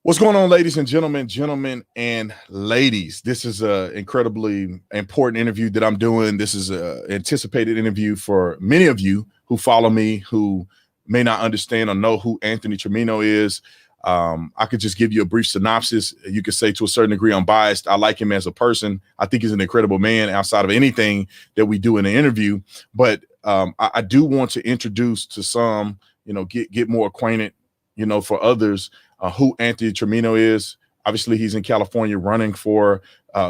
What's going on, ladies and gentlemen and ladies? This is an incredibly important interview that I'm doing. This is an anticipated interview for many of you who follow me, who may not understand or know who Anthony Trimino is. I could just give you a brief synopsis. You could say to a certain degree I'm biased. I like him as a person. I think he's an incredible man outside of anything that we do in the interview. But I do want to introduce to some, get more acquainted, for others, who Anthony Trimino is. Obviously, he's in California running for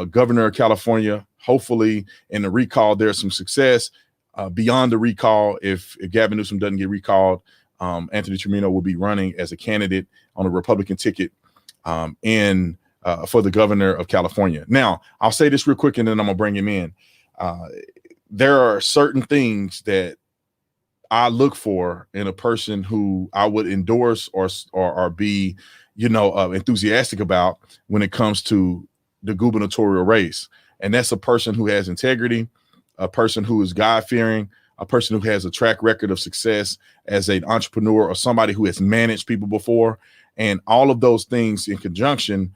governor of California. Hopefully, in the recall, there's some success. Beyond the recall, if Gavin Newsom doesn't get recalled, Anthony Trimino will be running as a candidate on a Republican ticket for the governor of California. Now, I'll say this real quick, and then I'm going to bring him in. There are certain things that I look for in a person who I would endorse or be, enthusiastic about when it comes to the gubernatorial race. And that's a person who has integrity, a person who is God-fearing, a person who has a track record of success as an entrepreneur or somebody who has managed people before. And all of those things in conjunction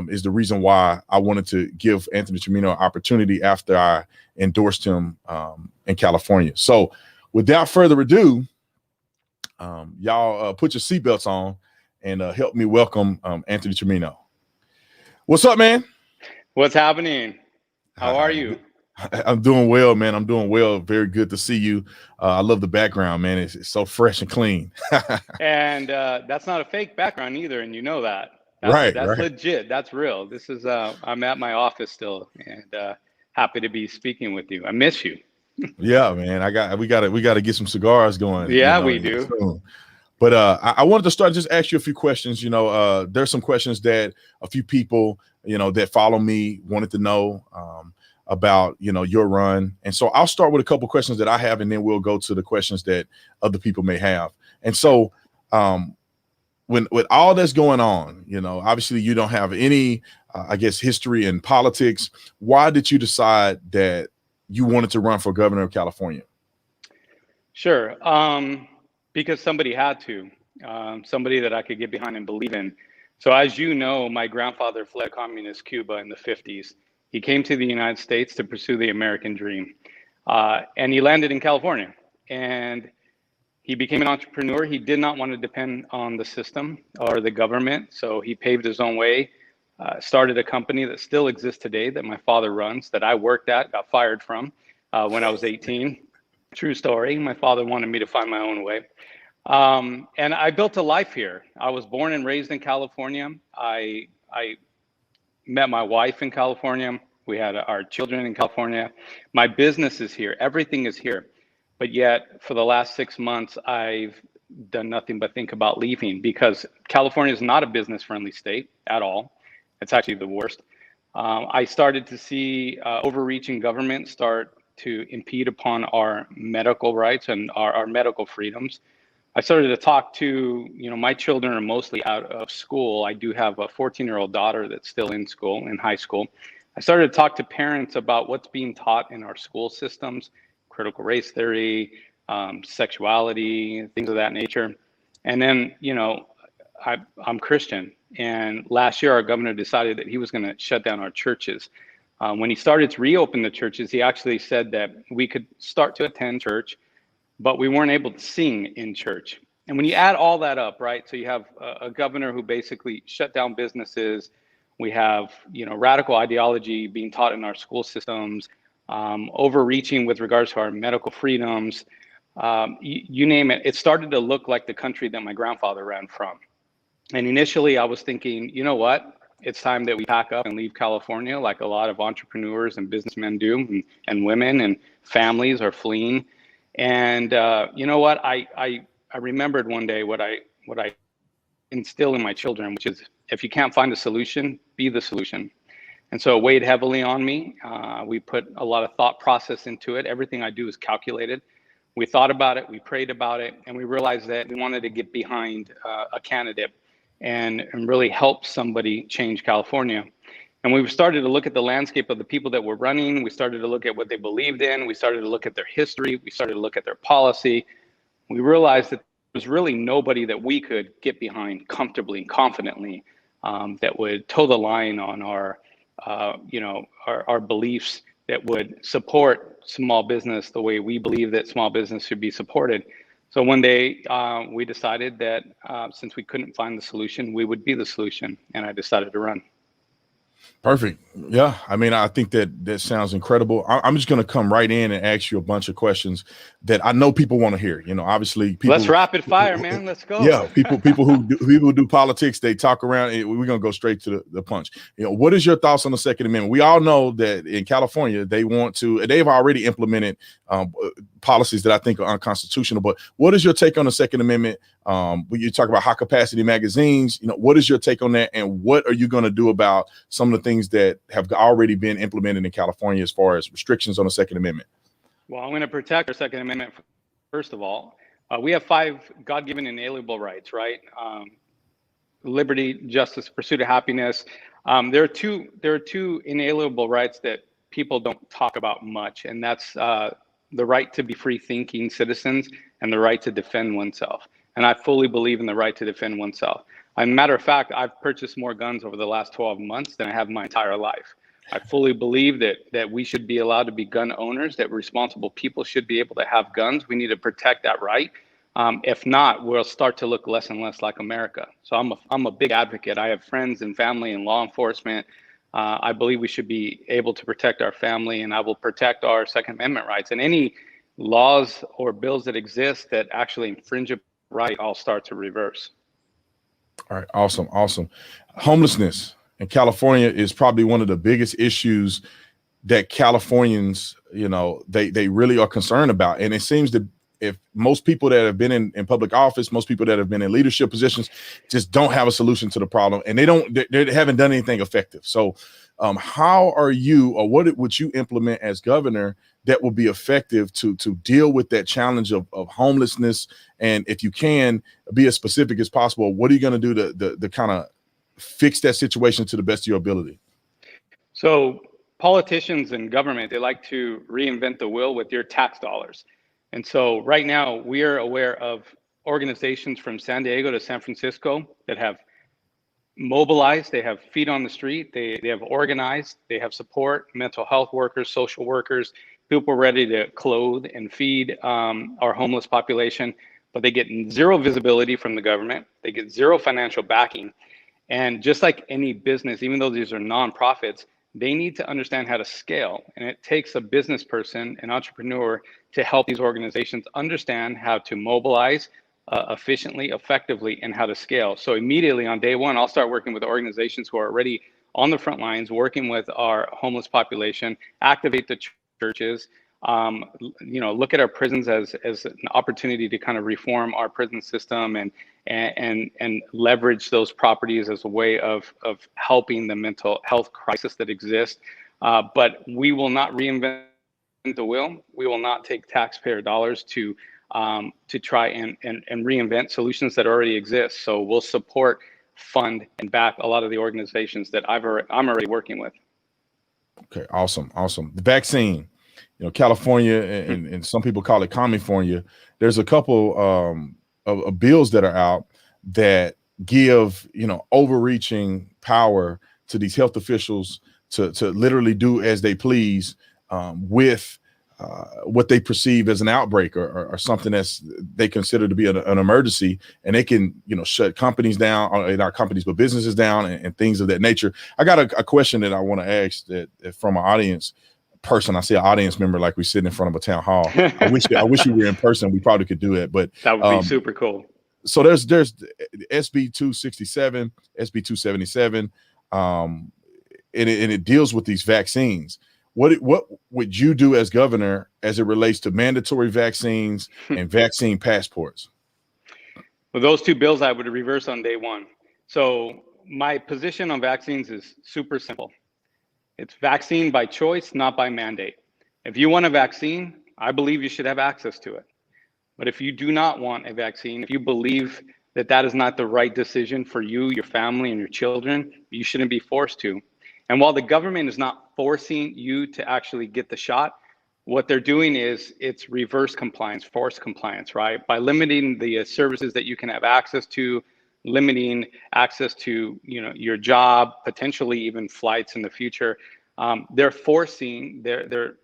is the reason why I wanted to give Anthony Trimino an opportunity after I endorsed him in California. So without further ado, y'all put your seatbelts on and help me welcome Anthony Trimino. What's up, man? What's happening? How are you? I'm doing well, man. I'm doing well. Very good to see you. I love the background, man. It's so fresh and clean. And that's not a fake background either, and you know that. That's right. legit. That's real. This is I'm at my office still, and happy to be speaking with you. I miss you. Yeah, man. We gotta get some cigars going. Yeah, we do. Soon. But I wanted to start just ask you a few questions. There's some questions that a few people, that follow me wanted to know about, your run. And so I'll start with a couple questions that I have, and then we'll go to the questions that other people may have. And so when with all that's going on, obviously you don't have any, history in politics. Why did you decide that you wanted to run for governor of California? Sure. Because somebody had to, somebody that I could get behind and believe in. So as you know, my grandfather fled communist Cuba in the 50s. He came to the United States to pursue the American dream. And he landed in California, and he became an entrepreneur. He did not want to depend on the system or the government. So he paved his own way, started a company that still exists today that my father runs, that I worked at, got fired from when I was 18. True story. My father wanted me to find my own way. And I built a life here. I was born and raised in California. I met my wife in California. We had our children in California. My business is here. Everything is here. But yet for the last 6 months, I've done nothing but think about leaving, because California is not a business-friendly state at all. It's actually the worst. I started to see overreaching government start to impede upon our medical rights and our medical freedoms. I started to talk to, my children are mostly out of school. I do have a 14-year-old daughter that's still in school, in high school. I started to talk to parents about what's being taught in our school systems, critical race theory, sexuality, things of that nature. And then, I'm Christian. And last year, our governor decided that he was going to shut down our churches. When he started to reopen the churches, he actually said that we could start to attend church, but we weren't able to sing in church. And when you add all that up, right, so you have a governor who basically shut down businesses. We have, radical ideology being taught in our school systems, overreaching with regards to our medical freedoms, you name it. It started to look like the country that my grandfather ran from. And initially I was thinking, you know what? It's time that we pack up and leave California, like a lot of entrepreneurs and businessmen do, and women and families are fleeing. And you know what? I remembered one day what I instill in my children, which is, if you can't find a solution, be the solution. And so it weighed heavily on me. We put a lot of thought process into it. Everything I do is calculated. We thought about it, we prayed about it, and we realized that we wanted to get behind a candidate and really help somebody change California. And we started to look at the landscape of the people that were running. We started to look at what they believed in. We started to look at their history. We started to look at their policy. We realized that there was really nobody that we could get behind comfortably and confidently that would toe the line on our, our beliefs, that would support small business the way we believe that small business should be supported. So one day we decided that since we couldn't find the solution, we would be the solution, and I decided to run. Perfect. Yeah. I mean, I think that sounds incredible. I'm just going to come right in and ask you a bunch of questions that I know people want to hear. Obviously people. Let's rapid fire, man. Let's go. Yeah. People who do politics, they talk around. We're going to go straight to the punch. What is your thoughts on the Second Amendment? We all know that in California, they've already implemented policies that I think are unconstitutional, but what is your take on the Second Amendment? When you talk about high capacity magazines, what is your take on that? And what are you going to do about some of the things that have already been implemented in California as far as restrictions on the Second Amendment? Well, I'm going to protect our Second Amendment. First of all, we have 5 God-given inalienable rights, right? Liberty, justice, pursuit of happiness. There are two inalienable rights that people don't talk about much, and that's the right to be free-thinking citizens and the right to defend oneself. And I fully believe in the right to defend oneself. As a matter of fact, I've purchased more guns over the last 12 months than I have my entire life. I fully believe that we should be allowed to be gun owners, that responsible people should be able to have guns. We need to protect that right. If not, we'll start to look less and less like America. So I'm a big advocate. I have friends and family in law enforcement. I believe we should be able to protect our family, and I will protect our Second Amendment rights. And any laws or bills that exist that actually infringe a right, I'll start to reverse. All right. Awesome. Homelessness in California is probably one of the biggest issues that Californians, they really are concerned about. And it seems that if most people that have been in public office, most people that have been in leadership positions just don't have a solution to the problem, and they haven't done anything effective. So how are you, or what would you implement as governor that will be effective to deal with that challenge of homelessness? And if you can be as specific as possible, what are you going to do to kind of fix that situation to the best of your ability? So politicians and government, they like to reinvent the wheel with your tax dollars. And so right now we are aware of organizations from San Diego to San Francisco that have mobilized, they have feet on the street, they have organized, they have support, mental health workers, social workers, people ready to clothe and feed our homeless population, but they get zero visibility from the government. They get zero financial backing. And just like any business, even though these are nonprofits, they need to understand how to scale. And it takes a business person, an entrepreneur, to help these organizations understand how to mobilize efficiently, effectively, and how to scale. So immediately on day one, I'll start working with organizations who are already on the front lines, working with our homeless population, activate the churches, look at our prisons as an opportunity to kind of reform our prison system and leverage those properties as a way of helping the mental health crisis that exists. But we will not reinvent the wheel. We will not take taxpayer dollars to try and reinvent solutions that already exist. So we'll support, fund, and back a lot of the organizations that I'm already working with. Okay, awesome. The vaccine, California, and some people call it California. There's a couple of bills that are out that give, overreaching power to these health officials to literally do as they please with what they perceive as an outbreak or something that's they consider to be an emergency, and they can, shut companies down, or not companies, but businesses down, and things of that nature. I got a question that I want to ask that from an audience person. I say an audience member like we sit in front of a town hall. I wish you were in person. We probably could do it, but that would be super cool. So there's SB 267, SB 277, and it deals with these vaccines. What would you do as governor as it relates to mandatory vaccines and vaccine passports? Well, those two bills I would reverse on day one. So my position on vaccines is super simple. It's vaccine by choice, not by mandate. If you want a vaccine, I believe you should have access to it. But if you do not want a vaccine, if you believe that that is not the right decision for you, your family, and your children, you shouldn't be forced to. And while the government is not forcing you to actually get the shot, what they're doing is it's reverse compliance, forced compliance, right? By limiting the services that you can have access to, limiting access to, your job, potentially even flights in the future. They're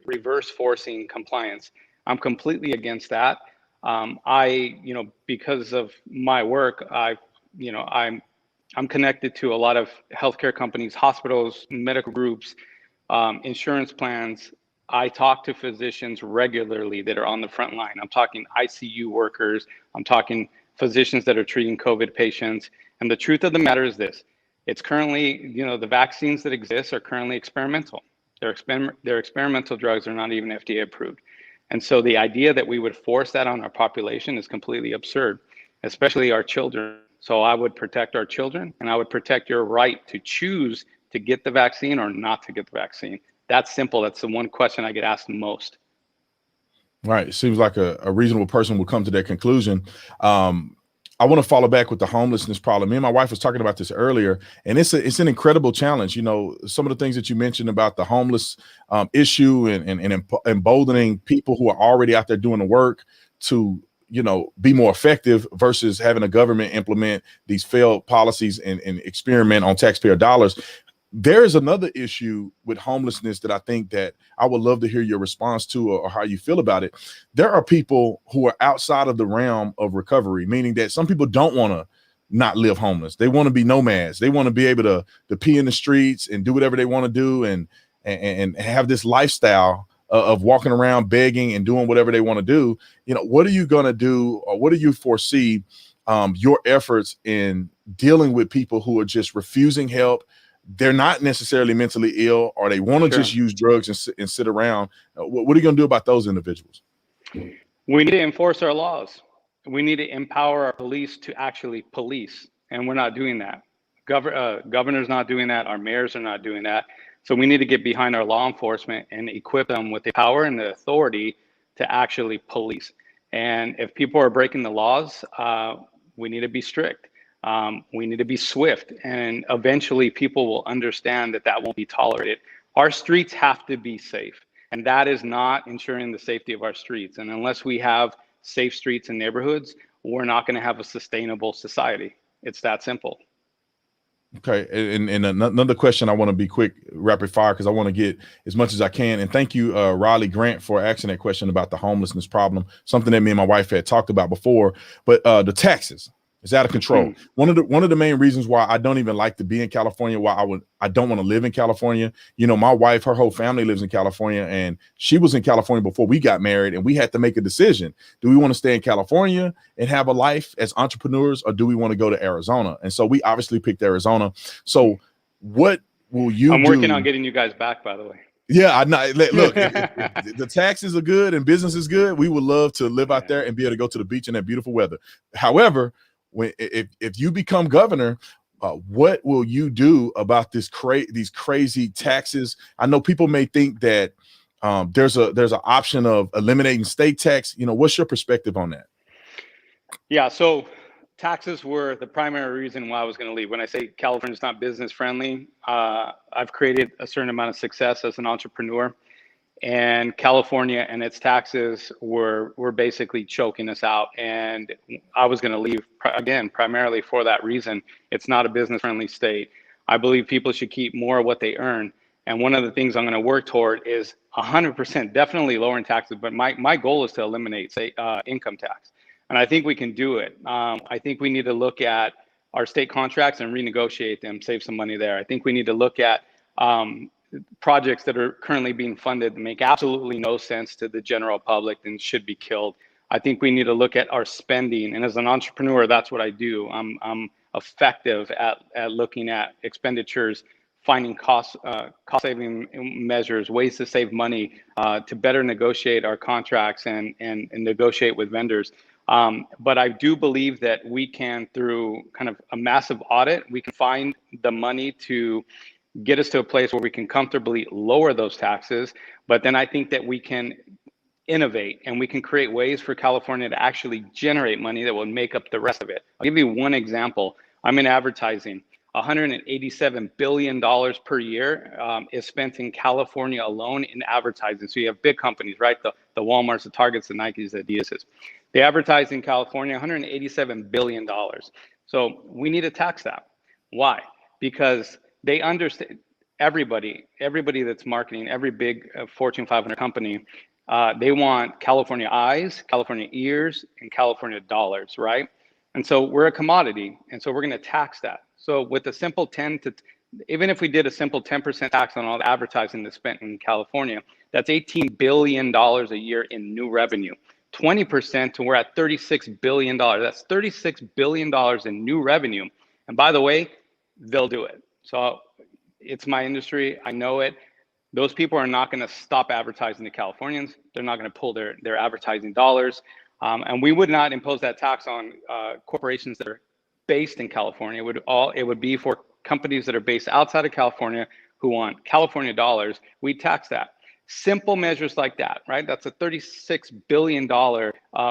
reverse forcing compliance. I'm completely against that. Because of my work, I'm connected to a lot of healthcare companies, hospitals, medical groups, insurance plans. I talk to physicians regularly that are on the front line. I'm talking ICU workers. I'm talking physicians that are treating COVID patients. And the truth of the matter is this: it's currently, the vaccines that exist are currently experimental. They're experimental drugs. They're not even FDA approved. And so the idea that we would force that on our population is completely absurd, especially our children. So I would protect our children, and I would protect your right to choose to get the vaccine or not to get the vaccine. That's simple. That's the one question I get asked the most. Right. It seems like a reasonable person will come to that conclusion. I want to follow back with the homelessness problem. Me and my wife was talking about this earlier, and it's an incredible challenge. Some of the things that you mentioned about the homeless issue and emboldening people who are already out there doing the work to, be more effective versus having a government implement these failed policies and experiment on taxpayer dollars. There is another issue with homelessness that I think that I would love to hear your response to, or how you feel about it. There are people who are outside of the realm of recovery, meaning that some people don't want to not live homeless. They want to be nomads. They want to be able to pee in the streets and do whatever they want to do and have this lifestyle of walking around begging and doing whatever they want to do. What are you going to do, or what do you foresee your efforts in dealing with people who are just refusing help? They're not necessarily mentally ill, or they want to just use drugs and sit around. What are you going to do about those individuals? We need to enforce our laws. We need to empower our police to actually police, and we're not doing that. Governor's not doing that. Our mayors are not doing that. So we need to get behind our law enforcement and equip them with the power and the authority to actually police. And if people are breaking the laws, we need to be strict. We need to be swift, and eventually people will understand that won't be tolerated. Our streets have to be safe, and that is not ensuring the safety of our streets. And unless we have safe streets and neighborhoods, we're not going to have a sustainable society. It's that simple. Okay. And another question, I want to be quick, rapid fire, because I want to get as much as I can. And thank you, Riley Grant, for asking that question about the homelessness problem, something that me and my wife had talked about before. But the taxes. It's out of control. One of the main reasons why I don't even like to be in California, why I don't want to live in California. My wife, her whole family lives in California, and she was in California before we got married, and we had to make a decision. Do we want to stay in California and have a life as entrepreneurs, or do we want to go to Arizona? And so we obviously picked Arizona. So what will you do? I'm working on getting you guys back, by the way. Yeah, I know. Look, if the taxes are good and business is good, we would love to live out there and be able to go to the beach in that beautiful weather. However, if you become governor, what will you do about these crazy taxes? I know people may think that there's an option of eliminating state tax. What's your perspective on that? Yeah, so taxes were the primary reason why I was going to leave. When I say California's not business friendly, I've created a certain amount of success as an entrepreneur. And California and its taxes were basically choking us out. And I was going to leave, again, primarily for that reason. It's not a business-friendly state. I believe people should keep more of what they earn. And one of the things I'm going to work toward is 100%, definitely lowering taxes. But my goal is to eliminate, income tax. And I think we can do it. I think we need to look at our state contracts and renegotiate them, save some money there. I think we need to look at projects that are currently being funded that make absolutely no sense to the general public and should be killed. I think we need to look at our spending. And as an entrepreneur, that's what I do. I'm effective at looking at expenditures, finding cost saving measures, ways to save money, to better negotiate our contracts and negotiate with vendors. But I do believe that we can, through kind of a massive audit, we can find the money to get us to a place where we can comfortably lower those taxes. But then I think that we can innovate and we can create ways for California to actually generate money that will make up the rest of it. I'll give you one example. I'm in advertising. $187 billion per year is spent in California alone in advertising. So you have big companies, right? The Walmarts, the Targets, the Nikes, the Adidas. They advertise in California, $187 billion. So we need to tax that. Why? Because they understand, everybody that's marketing, every big Fortune 500 company, they want California eyes, California ears, and California dollars, right? And so we're a commodity, and so we're going to tax that. So with a simple even if we did a simple 10% tax on all the advertising that's spent in California, that's $18 billion a year in new revenue. 20%, and we're at $36 billion. That's $36 billion in new revenue. And by the way, they'll do it. So it's my industry. I know it. Those people are not going to stop advertising to Californians. They're not going to pull their advertising dollars. And we would not impose that tax on corporations that are based in California. It would be for companies that are based outside of California who want California dollars. We tax that. Simple measures like that, right? That's a $36 billion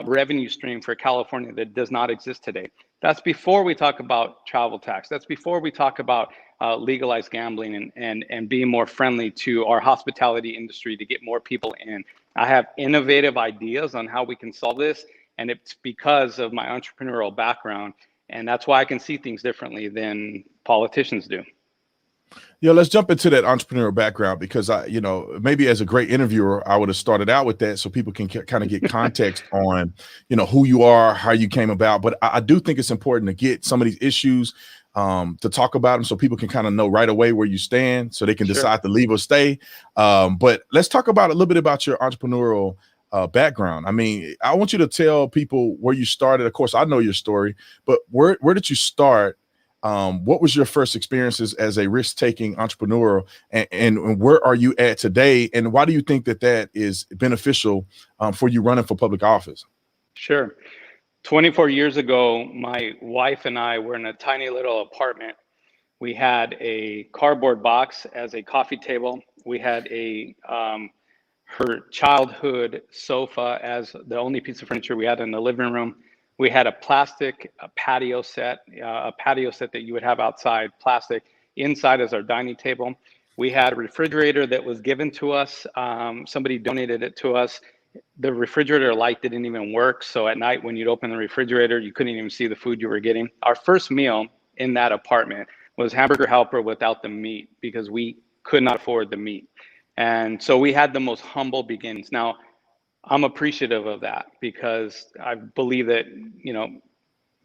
revenue stream for California that does not exist today. That's before we talk about travel tax. That's before we talk about legalized gambling and being more friendly to our hospitality industry to get more people in. I have innovative ideas on how we can solve this, and it's because of my entrepreneurial background, and that's why I can see things differently than politicians do. Yeah, let's jump into that entrepreneurial background, because maybe as a great interviewer, I would have started out with that so people can kind of get context on, who you are, how you came about. But I do think it's important to get some of these issues to talk about them so people can kind of know right away where you stand so they can decide to leave or stay. But let's talk about a little bit about your entrepreneurial background. I mean, I want you to tell people where you started. Of course, I know your story, but where did you start? What was your first experiences as a risk-taking entrepreneur, and where are you at today? And why do you think that is beneficial for you running for public office? Sure. 24 years ago, my wife and I were in a tiny little apartment. We had a cardboard box as a coffee table. We had her childhood sofa as the only piece of furniture we had in the living room. We had a plastic patio set that you would have outside, plastic, inside as our dining table. We had a refrigerator that was given to us. Somebody donated it to us. The refrigerator light didn't even work. So at night when you'd open the refrigerator, you couldn't even see the food you were getting. Our first meal in that apartment was hamburger helper without the meat because we could not afford the meat. And so we had the most humble beginnings. Now, I'm appreciative of that because I believe that,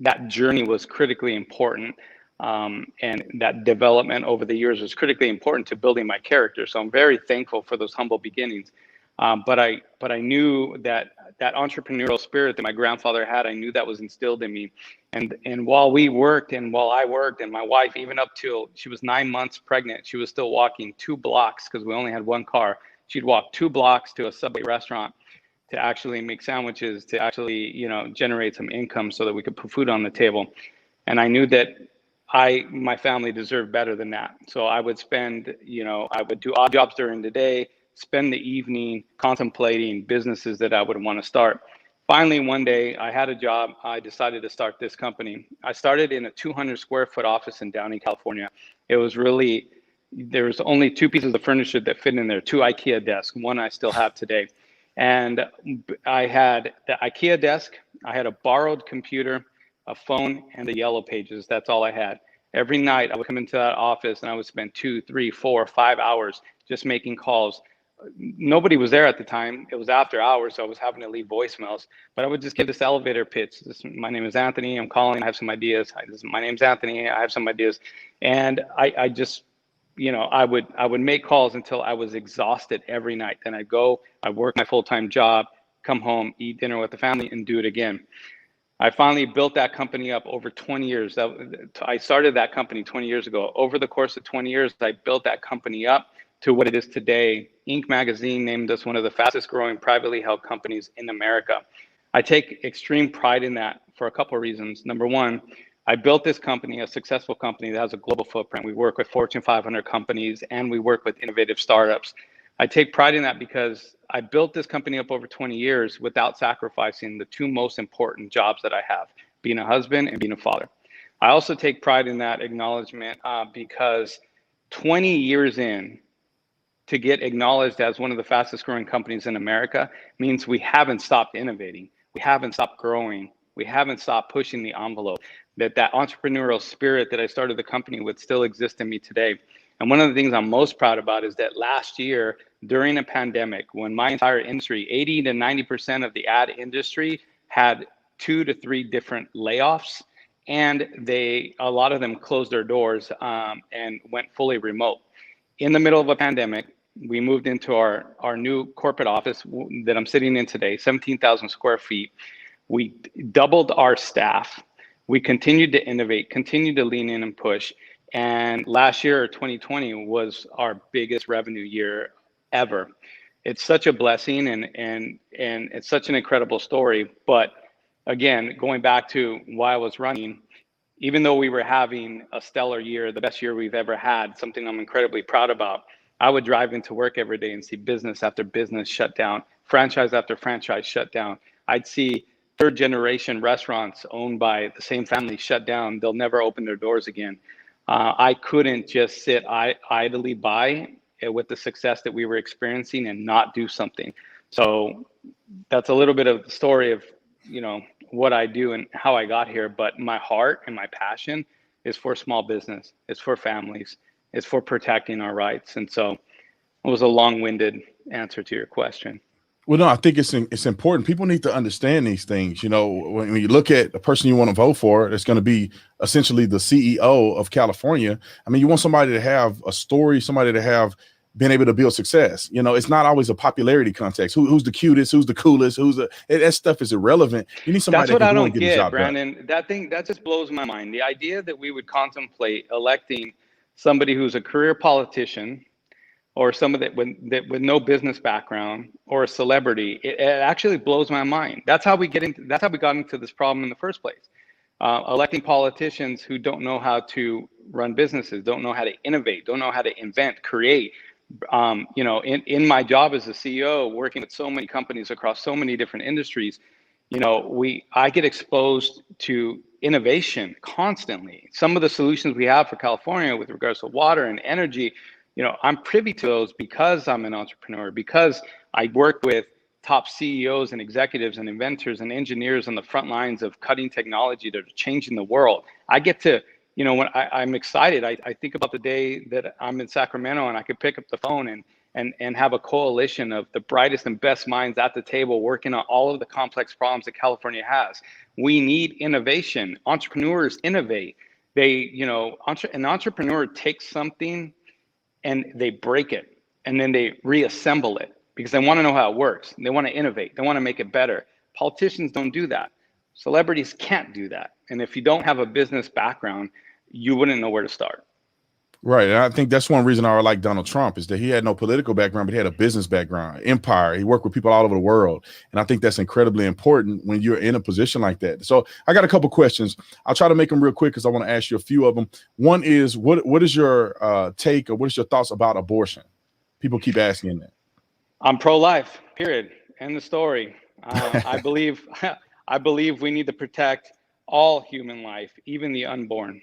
that journey was critically important. And that development over the years was critically important to building my character. So I'm very thankful for those humble beginnings. But I knew that entrepreneurial spirit that my grandfather had, I knew that was instilled in me. And while we worked and while I worked, and my wife, even up till she was 9 months pregnant, she was still walking 2 blocks because we only had one car. She'd walk 2 blocks to a Subway restaurant to actually make sandwiches, to actually, generate some income so that we could put food on the table. And I knew that my family deserved better than that. So I would spend, I would do odd jobs during the day, spend the evening contemplating businesses that I would want to start. Finally, one day I had a job. I decided to start this company. I started in a 200 square foot office in Downey, California. It was really, there was only 2 pieces of furniture that fit in there, 2 IKEA desks, one I still have today. And I had the IKEA desk, I had a borrowed computer, a phone, and the yellow pages. That's all I had. Every night I would come into that office and I would spend 2, 3, 4, 5 hours just making calls. Nobody was there at the time. It was after hours, so I was having to leave voicemails. But I would just give this elevator pitch. My name is Anthony. I'm calling. I have some ideas. My name's Anthony. I have some ideas. And I just, I would make calls until I was exhausted every night. Then I'd go, I'd work my full-time job, come home, eat dinner with the family, and do it again. I finally built that company up over 20 years. I started that company 20 years ago. Over the course of 20 years, I built that company up to what it is today. Inc. magazine named us one of the fastest growing privately held companies in America. I take extreme pride in that for a couple of reasons. Number one, I built this company, a successful company that has a global footprint. We work with Fortune 500 companies and we work with innovative startups. I take pride in that because I built this company up over 20 years without sacrificing the 2 most important jobs that I have, being a husband and being a father. I also take pride in that acknowledgement because 20 years in, to get acknowledged as one of the fastest growing companies in America means we haven't stopped innovating. We haven't stopped growing. We haven't stopped pushing the envelope. That entrepreneurial spirit that I started the company with still exists in me today. And one of the things I'm most proud about is that last year, during a pandemic, when my entire industry, 80 to 90% of the ad industry had 2 to 3 different layoffs, and a lot of them closed their doors and went fully remote. In the middle of a pandemic, we moved into our new corporate office that I'm sitting in today, 17,000 square feet. We doubled our staff. We continued to innovate, continued to lean in and push. And last year, 2020, was our biggest revenue year ever. It's such a blessing and it's such an incredible story. But again, going back to why I was running, even though we were having a stellar year, the best year we've ever had, something I'm incredibly proud about, I would drive into work every day and see business after business shut down, franchise after franchise shut down. I'd see third generation restaurants owned by the same family shut down. They'll never open their doors again. I couldn't just sit idly by with the success that we were experiencing and not do something. So that's a little bit of the story of, what I do and how I got here. But my heart and my passion is for small business. It's for families. It's for protecting our rights. And so it was a long-winded answer to your question. Well, no, I think it's important. People need to understand these things. When you look at the person you want to vote for, it's going to be essentially the CEO of California. I mean, you want somebody to have a story, somebody to have been able to build success. It's not always a popularity context. Who's the cutest? Who's the coolest? That stuff is irrelevant. You need somebody That's what I don't get the job Brandon. done. That just blows my mind. The idea that we would contemplate electing somebody who's a career politician or somebody with no business background or a celebrity, it actually blows my mind. That's how we got into this problem in the first place. Electing politicians who don't know how to run businesses, don't know how to innovate, don't know how to invent, create. In my job as a CEO, working with so many companies across so many different industries, I get exposed to innovation constantly. Some of the solutions we have for California with regards to water and energy, I'm privy to those because I'm an entrepreneur, because I work with top CEOs and executives and inventors and engineers on the front lines of cutting technology that are changing the world. I get to, when I'm excited, I think about the day that I'm in Sacramento and I could pick up the phone and have a coalition of the brightest and best minds at the table working on all of the complex problems that California has. We need innovation. Entrepreneurs innovate. An entrepreneur takes something and they break it and then they reassemble it because they want to know how it works. They want to innovate. They want to make it better. Politicians don't do that. Celebrities can't do that. And if you don't have a business background, you wouldn't know where to start. Right. And I think that's one reason I like Donald Trump is that he had no political background, but he had a business background, empire. He worked with people all over the world. And I think that's incredibly important when you're in a position like that. So I got a couple questions. I'll try to make them real quick because I want to ask you a few of them. One is, what is your take or what is your thoughts about abortion? People keep asking that. I'm pro-life, period. End the story. I believe we need to protect all human life, even the unborn.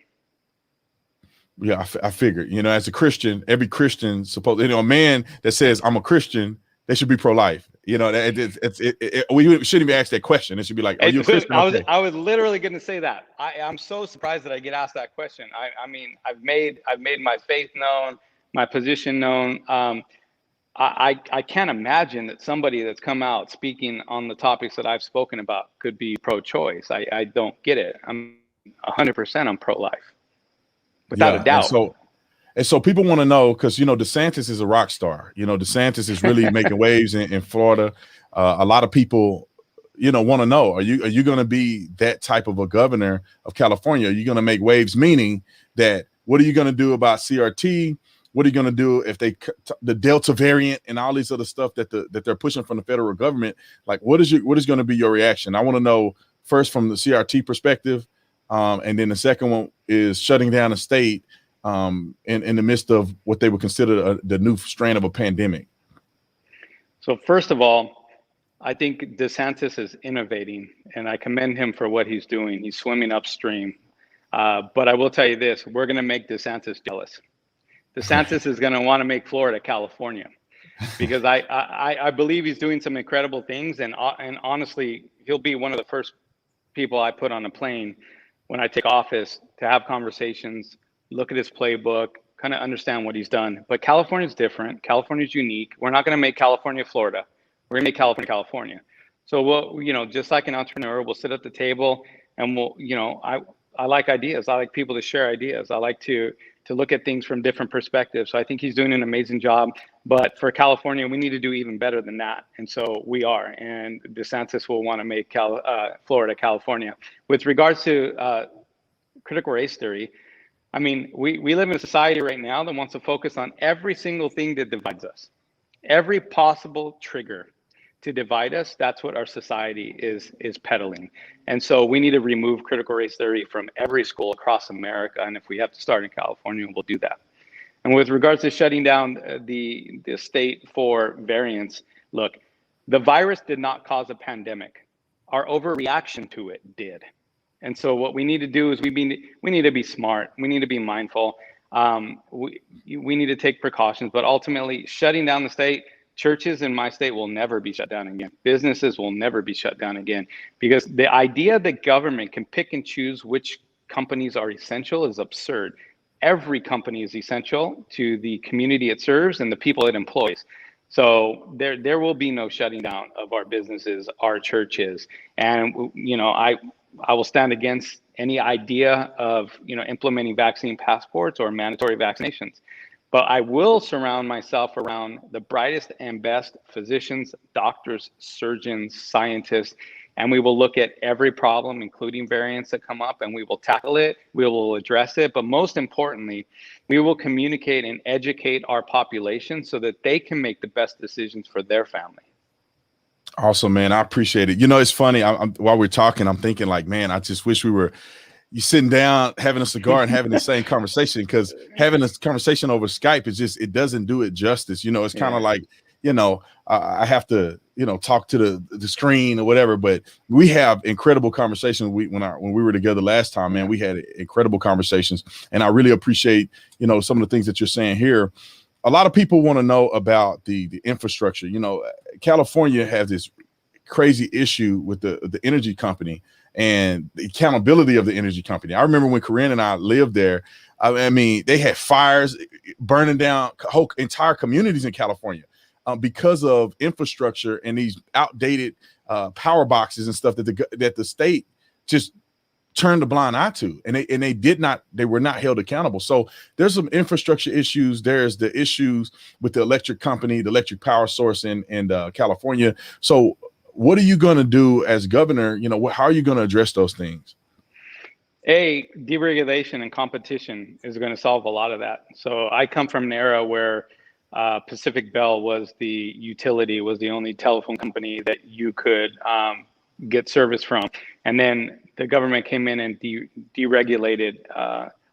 Yeah, I figured, as a Christian, every Christian a man that says I'm a Christian, they should be pro-life. We shouldn't even ask that question. It should be like, are you a Christian? I was literally going to say that. I'm so surprised that I get asked that question. I mean, I've made my faith known, my position known. I can't imagine that somebody that's come out speaking on the topics that I've spoken about could be pro-choice. I don't get it. I'm 100% I'm pro-life. Without a doubt. And so people want to know, because, DeSantis is a rock star. DeSantis is really making waves in Florida. A lot of people, want to know, are you going to be that type of a governor of California? Are you going to make waves? Meaning that, what are you going to do about CRT? What are you going to do if the Delta variant and all these other stuff that they're pushing from the federal government? Like, what is going to be your reaction? I want to know first from the CRT perspective. And then the second one is shutting down a state in the midst of what they would consider the new strain of a pandemic. So first of all, I think DeSantis is innovating, and I commend him for what he's doing. He's swimming upstream. But I will tell you this, we're going to make DeSantis jealous. DeSantis is going to want to make Florida California because I believe he's doing some incredible things. And honestly, he'll be one of the first people I put on a plane when I take office to have conversations, look at his playbook, kind of understand what he's done. But California is different. California is unique. We're not going to make California Florida. We're going to make California California. So we'll, just like an entrepreneur, we'll sit at the table and we'll, I like ideas. I like people to share ideas. I like to look at things from different perspectives. So I think he's doing an amazing job. But for California, we need to do even better than that. And so we are. And DeSantis will want to make Florida California. With regards to critical race theory, I mean, we live in a society right now that wants to focus on every single thing that divides us. Every possible trigger to divide us, that's what our society is peddling. And so we need to remove critical race theory from every school across America. And if we have to start in California, we'll do that. And with regards to shutting down the state for variants, look, the virus did not cause a pandemic. Our overreaction to it did. And so what we need to do is we need to be smart. We need to be mindful. We need to take precautions, but ultimately shutting down the state, churches in my state will never be shut down again. Businesses will never be shut down again, because the idea that government can pick and choose which companies are essential is absurd. Every company is essential to the community it serves and the people it employs. So there will be no shutting down of our businesses, our churches. And, I will stand against any idea of, implementing vaccine passports or mandatory vaccinations. But I will surround myself around the brightest and best physicians, doctors, surgeons, scientists, and we will look at every problem, including variants that come up, and we will tackle it, we will address it. But most importantly, we will communicate and educate our population so that they can make the best decisions for their family. Awesome, man. I appreciate it. It's funny. While we're talking, I'm thinking like, man, I just wish we were sitting down, having a cigar and having the same conversation, because having this conversation over Skype is it doesn't do it justice. It's kind of like, I have to, talk to the screen or whatever, but we have incredible conversations. When we were together last time, man, we had incredible conversations, and I really appreciate, some of the things that you're saying here. A lot of people want to know about the infrastructure. California has this crazy issue with the energy company and the accountability of the energy company. I remember when Corinne and I lived there, I mean, they had fires burning down whole entire communities in California because of infrastructure and these outdated power boxes and stuff that the state just turned a blind eye to, and they were not held accountable. So there's some infrastructure issues. There's the issues with the electric company, the electric power source in California. So what are you going to do as governor? How are you going to address those things? Deregulation and competition is going to solve a lot of that. So I come from an era where Pacific Bell was the utility, was the only telephone company that you could get service from. And then the government came in and deregulated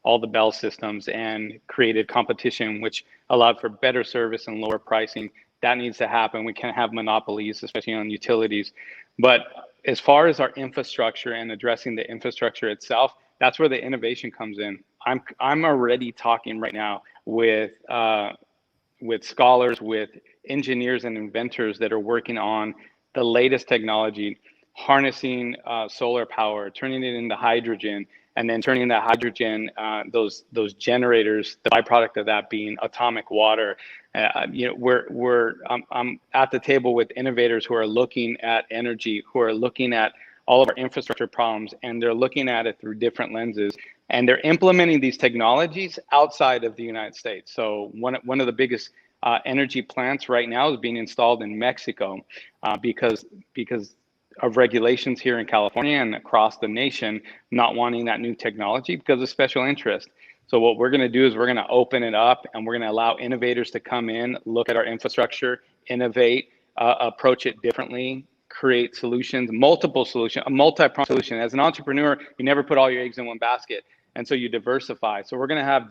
all the Bell systems and created competition, which allowed for better service and lower pricing. That needs to happen. We can't have monopolies, especially on utilities. But as far as our infrastructure and addressing the infrastructure itself, that's where the innovation comes in. I'm already talking right now with scholars, with engineers and inventors that are working on the latest technology, harnessing solar power, turning it into hydrogen, and then turning that hydrogen, those generators, the byproduct of that being atomic water. I'm at the table with innovators who are looking at energy, who are looking at all of our infrastructure problems, and they're looking at it through different lenses. And they're implementing these technologies outside of the United States. So one of the biggest energy plants right now is being installed in Mexico because of regulations here in California and across the nation not wanting that new technology because of special interest. So what we're going to do is we're going to open it up, and we're going to allow innovators to come in, look at our infrastructure, innovate, approach it differently, create solutions, multiple solutions, a multi-pronged solution. As an entrepreneur, you never put all your eggs in one basket, and so you diversify. So we're going to have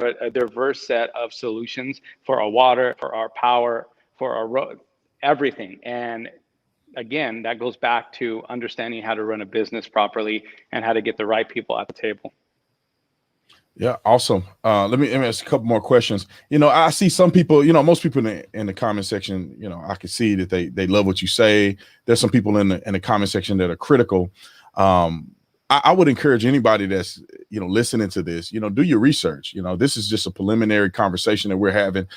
a diverse set of solutions for our water, for our power, for our road, everything. And again, that goes back to understanding how to run a business properly and how to get the right people at the table. Yeah, awesome. Let me ask a couple more questions. I see some people, most people in the comment section, I can see that they love what you say. There's some people in the comment section that are critical. I would encourage anybody that's, listening to this, do your research. This is just a preliminary conversation that we're having.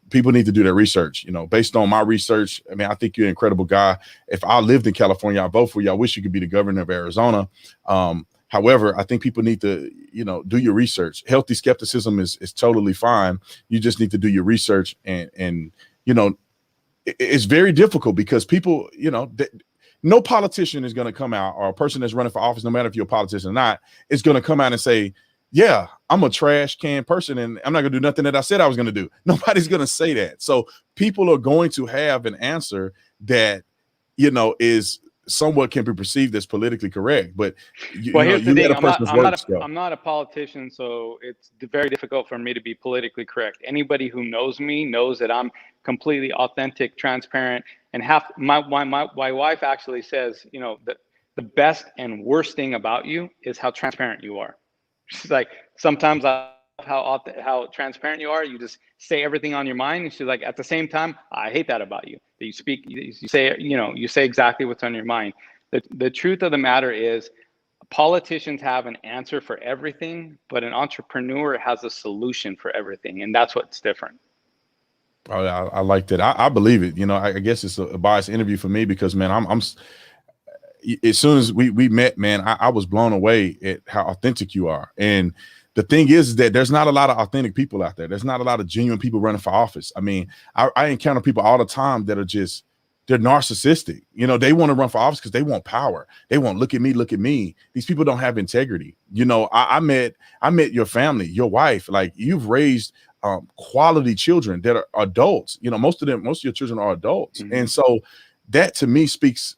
People need to do their research. Based on my research, I mean, I think you're an incredible guy. If I lived in California, I'd vote for you. I wish you could be the governor of Arizona. However, I think people need to, do your research. Healthy skepticism is totally fine. You just need to do your research, and it's very difficult because people, no politician is going to come out, or a person that's running for office, no matter if you're a politician or not, is going to come out and say, yeah, I'm a trash can person and I'm not going to do nothing that I said I was going to do. Nobody's going to say that. So people are going to have an answer that, is somewhat can be perceived as politically correct. But here's the thing. I'm not a politician, so it's very difficult for me to be politically correct. Anybody who knows me knows that I'm completely authentic, transparent, and my wife actually says, that the best and worst thing about you is how transparent you are. She's like, sometimes how transparent you are. You just say everything on your mind. And she's like, at the same time, I hate that about you. That you say, you say exactly what's on your mind. The truth of the matter is, politicians have an answer for everything, but an entrepreneur has a solution for everything. And that's what's different. Oh, I like that. I believe it. I guess it's a biased interview for me because, man, I'm as soon as we met, man, I was blown away at how authentic you are. And the thing is that there's not a lot of authentic people out there. There's not a lot of genuine people running for office. I mean, I encounter people all the time that are they're narcissistic. They want to run for office because they want power. They want, look at me. These people don't have integrity. I met your family, your wife. Like, you've raised quality children that are adults. Most of your children are adults. Mm-hmm. And so that to me speaks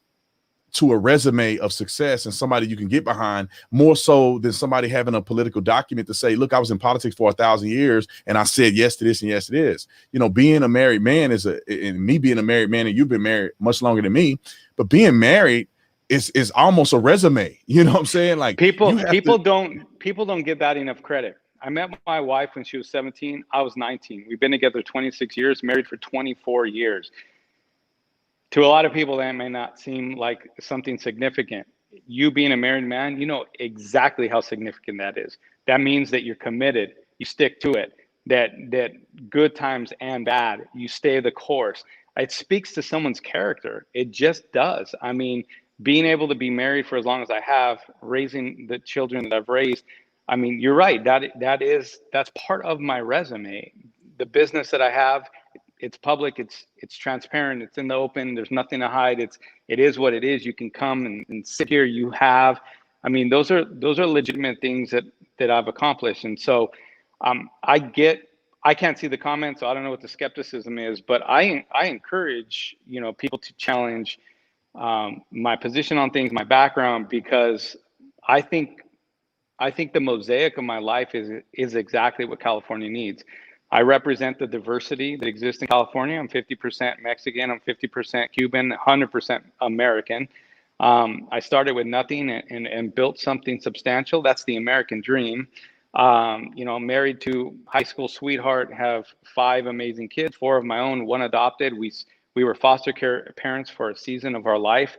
to a resume of success and somebody you can get behind, more so than somebody having a political document to say, look, I was in politics for 1,000 years and I said yes to this and yes to this. Being a married man and me being a married man, and you've been married much longer than me, but being married is almost a resume. You know what I'm saying? Like, people don't give that enough credit. I met my wife when she was 17. I was 19. We've been together 26 years, married for 24 years. To a lot of people, that may not seem like something significant. You being a married man, you know exactly how significant that is. That means that you're committed, you stick to it, that good times and bad, you stay the course. It speaks to someone's character. It just does. I mean, being able to be married for as long as I have, raising the children that I've raised, I mean, you're right. That's part of my resume. The business that I have, it's public, it's transparent, it's in the open, there's nothing to hide. It is what it is. You can come and sit here. I mean, those are legitimate things that I've accomplished. And so I can't see the comments, so I don't know what the skepticism is, but I encourage, people to challenge my position on things, my background, because I think the mosaic of my life is exactly what California needs. I represent the diversity that exists in California. I'm 50% Mexican, I'm 50% Cuban, 100% American. I started with nothing and built something substantial. That's the American dream. I'm married to high school sweetheart, have 5 amazing kids, 4 of my own, 1 adopted. We were foster care parents for a season of our life.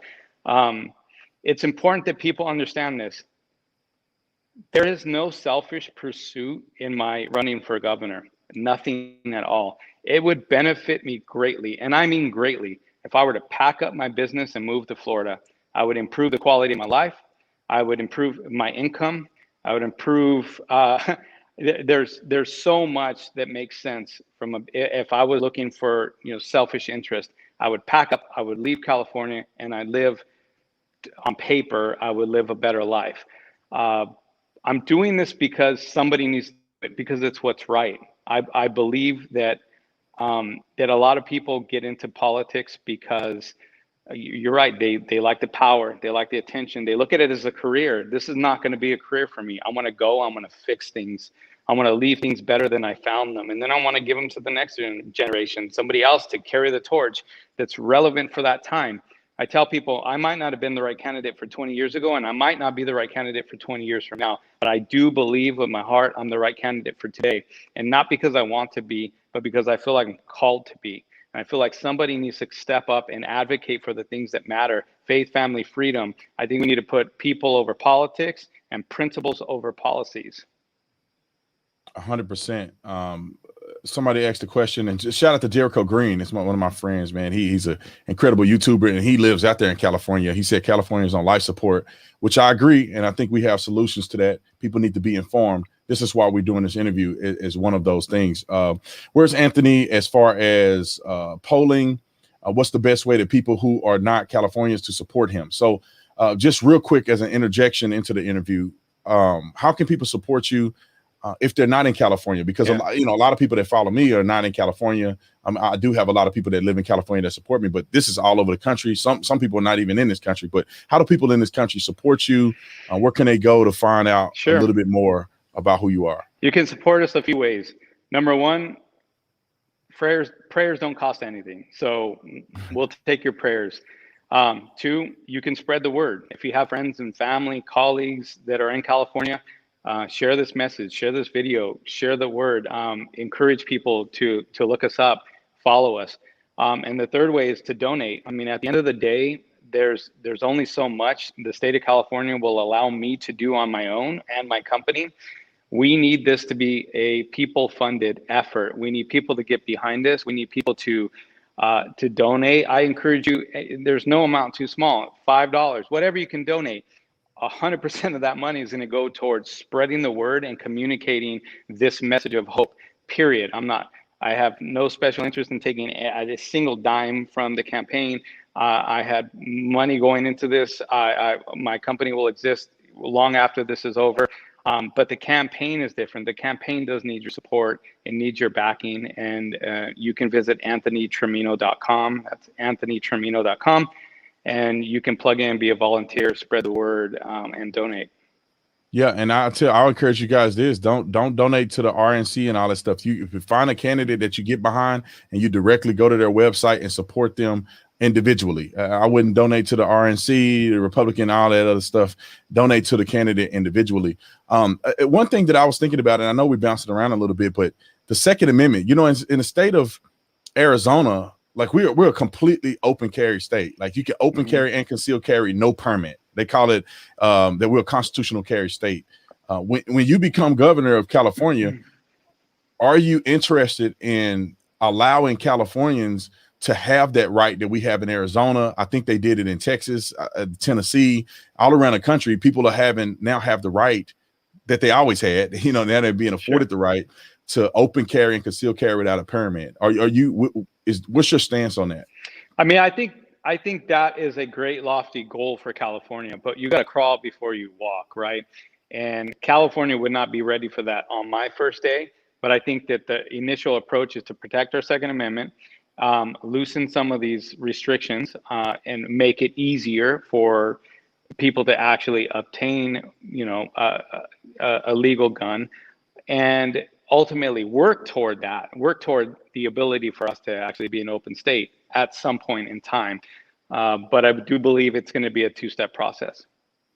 It's important that people understand this. There is no selfish pursuit in my running for governor. Nothing at all. It would benefit me greatly, and I mean greatly, if I were to pack up my business and move to Florida. I would improve the quality of my life. I would improve my income. I would improve. There's so much that makes sense if I was looking for selfish interest. I would pack up. I would leave California, and I live on paper. I would live a better life. I'm doing this because somebody needs to do it, because it's what's right. I believe that that a lot of people get into politics because you're right. They like the power. They like the attention. They look at it as a career. This is not going to be a career for me. I want to go. I want to fix things. I want to leave things better than I found them. And then I want to give them to the next generation, somebody else to carry the torch that's relevant for that time. I tell people I might not have been the right candidate for 20 years ago, and I might not be the right candidate for 20 years from now, but I do believe with my heart I'm the right candidate for today. And not because I want to be, but because I feel like I'm called to be. And I feel like somebody needs to step up and advocate for the things that matter: faith, family, freedom. I think we need to put people over politics and principles over policies. 100%. Somebody asked a question, and just shout out to Jericho Green. It's one of my friends, man. He's an incredible YouTuber, and he lives out there in California. He said California is on life support, which I agree, and I think we have solutions to that. People need to be informed. This is why we're doing this interview, is one of those things. Where's Anthony as far as polling? What's the best way that people who are not Californians to support him? So just real quick as an interjection into the interview, how can people support you if they're not in California? Because a lot of people that follow me are not in California. I do have a lot of people that live in California that support me, but this is all over the country. Some people are not even in this country. But how do people in this country support you? Where can they go to find out a little bit more about who you are? You can support us a few ways. Number one, prayers don't cost anything, so we'll take your prayers. Two, you can spread the word. If you have friends and family, colleagues that are in California, share this message, share this video, share the word, encourage people to look us up, follow us. And the third way is to donate. I mean, at the end of the day, there's only so much the state of California will allow me to do on my own and my company. We need this to be a people-funded effort. We need people to get behind this. We need people to donate. I encourage you, there's no amount too small, $5, whatever you can donate. 100% of that money is going to go towards spreading the word and communicating this message of hope, period. I have no special interest in taking a single dime from the campaign. I had money going into this. My company will exist long after this is over. But the campaign is different. The campaign does need your support. It needs your backing. And you can visit anthonytrimino.com. That's anthonytrimino.com. And you can plug in, be a volunteer, spread the word, and donate. Yeah, and I'll encourage you guys this: don't donate to the RNC and all that stuff. If you find a candidate that you get behind, and you directly go to their website and support them individually. I wouldn't donate to the RNC, the Republican, all that other stuff. Donate to the candidate individually. One thing that I was thinking about, and I know we bounced it around a little bit, but the Second Amendment. You know, in the state of Arizona, like we're a completely open carry state. Like you can open carry and concealed carry, no permit. They call it that we're a constitutional carry state. When you become governor of California, are you interested in allowing Californians to have that right that we have in Arizona? I think they did it in Texas, Tennessee, all around the country. People now have the right that they always had. You know, now they're being afforded the right to open carry and concealed carry without a permit. What's your stance on that? I mean, I think that is a great lofty goal for California, but you got to crawl before you walk, right? And California would not be ready for that on my first day. But I think that the initial approach is to protect our Second Amendment, loosen some of these restrictions, and make it easier for people to actually obtain, a legal gun, and ultimately work toward the ability for us to actually be an open state at some point in time. But I do believe it's going to be a two-step process.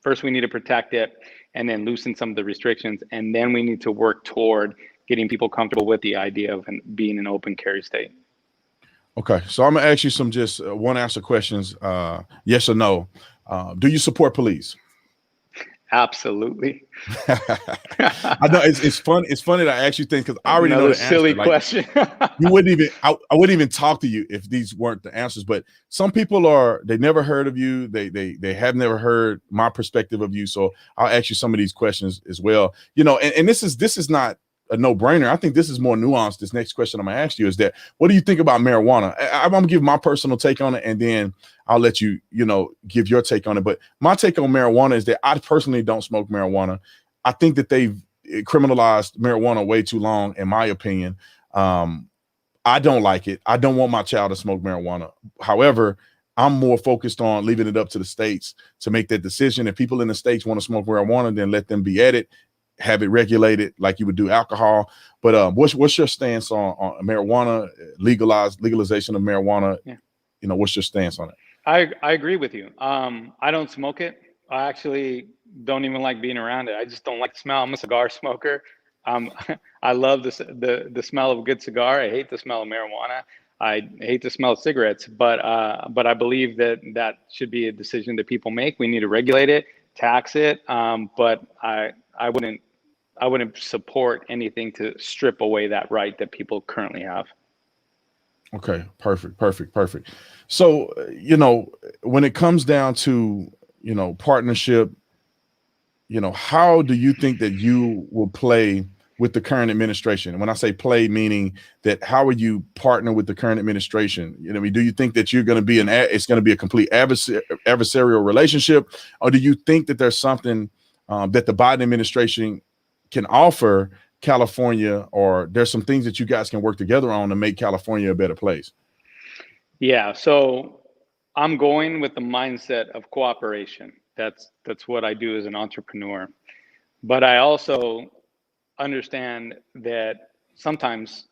First, we need to protect it and then loosen some of the restrictions. And then we need to work toward getting people comfortable with the idea of being an open carry state. Okay. So I'm going to ask you some just one answer questions. Yes or no. Do you support police? Absolutely. I know it's fun. It's funny that I actually think, because I already know the silly answer. question. You wouldn't even. I wouldn't even talk to you if these weren't the answers. But some people they never heard of you. They have never heard my perspective of you. So I'll ask you some of these questions as well. You know, and this is not a no-brainer. I think this is more nuanced. This next question I'm gonna ask you is that, what do you think about marijuana? I'm gonna give my personal take on it, and then I'll let you, give your take on it. But my take on marijuana is that I personally don't smoke marijuana. I think that they've criminalized marijuana way too long, in my opinion. I don't like it. I don't want my child to smoke marijuana. However, I'm more focused on leaving it up to the states to make that decision. If people in the states want to smoke marijuana, then let them be at it. Have it regulated like you would do alcohol. But what's your stance on marijuana, legalization of marijuana? Yeah. What's your stance on it? I agree with you. I don't smoke it. I actually don't even like being around it. I just don't like the smell. I'm a cigar smoker. I love the smell of a good cigar. I hate the smell of marijuana. I hate to smell cigarettes, but I believe that should be a decision that people make. We need to regulate it, tax it, but I wouldn't support anything to strip away that right that people currently have. Okay, perfect. So, when it comes down to, partnership, how do you think that you will play with the current administration? And when I say play, meaning that how would you partner with the current administration? Do you think that you're going to be it's going to be a complete adversarial relationship, or do you think that there's something that the Biden administration can offer California, or there's some things that you guys can work together on to make California a better place? Yeah, so I'm going with the mindset of cooperation. That's what I do as an entrepreneur. But I also understand that sometimes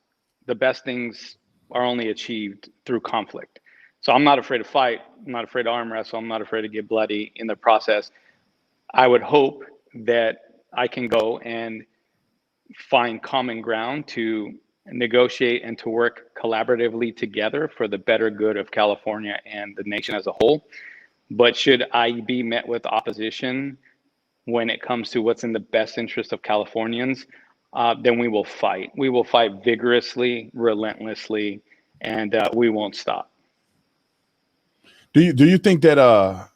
the best things are only achieved through conflict. So I'm not afraid to fight. I'm not afraid to arm wrestle. I'm not afraid to get bloody in the process. I would hope that I can go and find common ground to negotiate and to work collaboratively together for the better good of California and the nation as a whole. But should I be met with opposition when it comes to what's in the best interest of Californians, then we will fight. We will fight vigorously, relentlessly, and we won't stop. Do you think that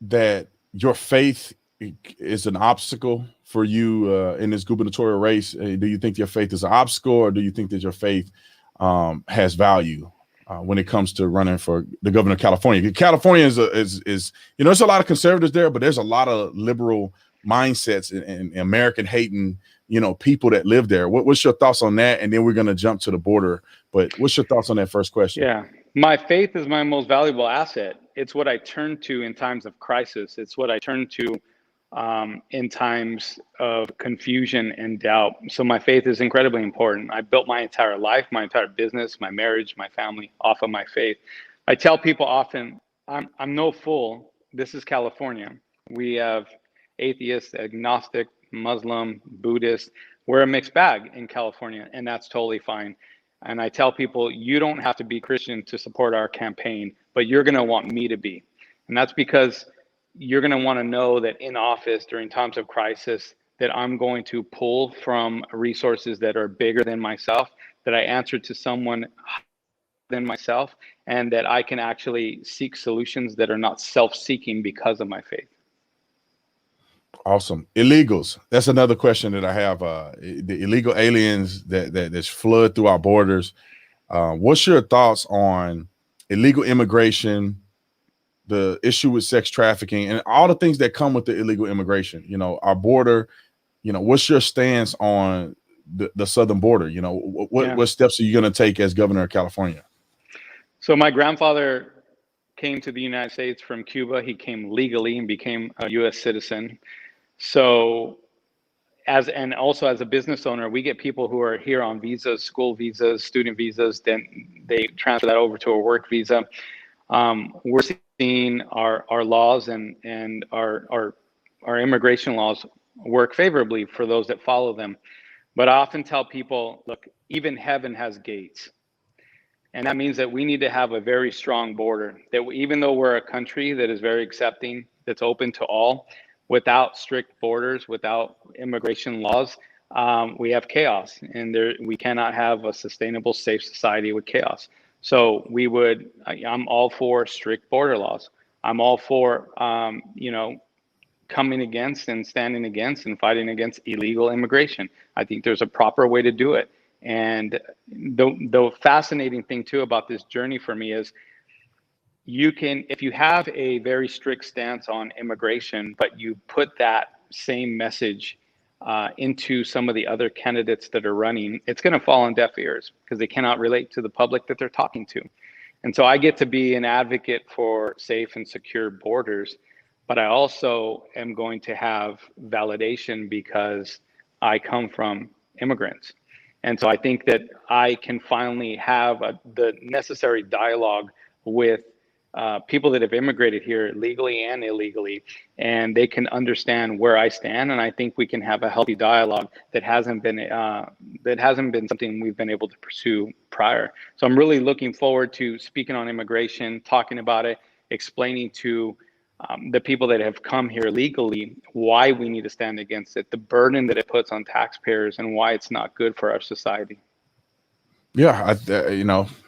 that your faith is an obstacle for you in this gubernatorial race? Do you think your faith is an obstacle, or do you think that your faith has value when it comes to running for the governor of California? California is there's a lot of conservatives there, but there's a lot of liberal mindsets and American hating, people that live there. What's your thoughts on that? And then we're going to jump to the border. But what's your thoughts on that first question? Yeah, my faith is my most valuable asset. It's what I turn to in times of crisis. It's what I turn to in times of confusion and doubt. So my faith is incredibly important. I built my entire life, my entire business, my marriage, my family off of my faith. I tell people often, I'm no fool. This is California. We have atheist, agnostic, Muslim, Buddhist. We're a mixed bag in California, and that's totally fine. And I tell people, you don't have to be Christian to support our campaign, but you're going to want me to be. And that's because you're going to want to know that in office during times of crisis, that I'm going to pull from resources that are bigger than myself, that I answer to someone than myself, and that I can actually seek solutions that are not self-seeking because of my faith. Awesome. Illegals. That's another question that I have. The illegal aliens that flood through our borders. What's your thoughts on illegal immigration, the issue with sex trafficking, and all the things that come with the illegal immigration? Our border. What's your stance on the southern border? What steps are you going to take as governor of California? So my grandfather came to the United States from Cuba. He came legally and became a U.S. citizen. So and also as a business owner, we get people who are here on visas, school visas, student visas, then they transfer that over to a work visa. We're seeing our laws and our immigration laws work favorably for those that follow them. But I often tell people, look, even heaven has gates. And that means that we need to have a very strong border, that even though we're a country that is very accepting, that's open to all, without strict borders, without immigration laws, we have chaos, and we cannot have a sustainable, safe society with chaos. So I'm all for strict border laws. I'm all for, coming against and standing against and fighting against illegal immigration. I think there's a proper way to do it. And the fascinating thing too about this journey for me is if you have a very strict stance on immigration, but you put that same message into some of the other candidates that are running, it's going to fall on deaf ears because they cannot relate to the public that they're talking to. And so I get to be an advocate for safe and secure borders, but I also am going to have validation because I come from immigrants. And so I think that I can finally have the necessary dialogue with people that have immigrated here legally and illegally, and they can understand where I stand. And I think we can have a healthy dialogue that hasn't been something we've been able to pursue prior. So I'm really looking forward to speaking on immigration, talking about it, explaining to the people that have come here legally why we need to stand against it, the burden that it puts on taxpayers, and why it's not good for our society. Yeah,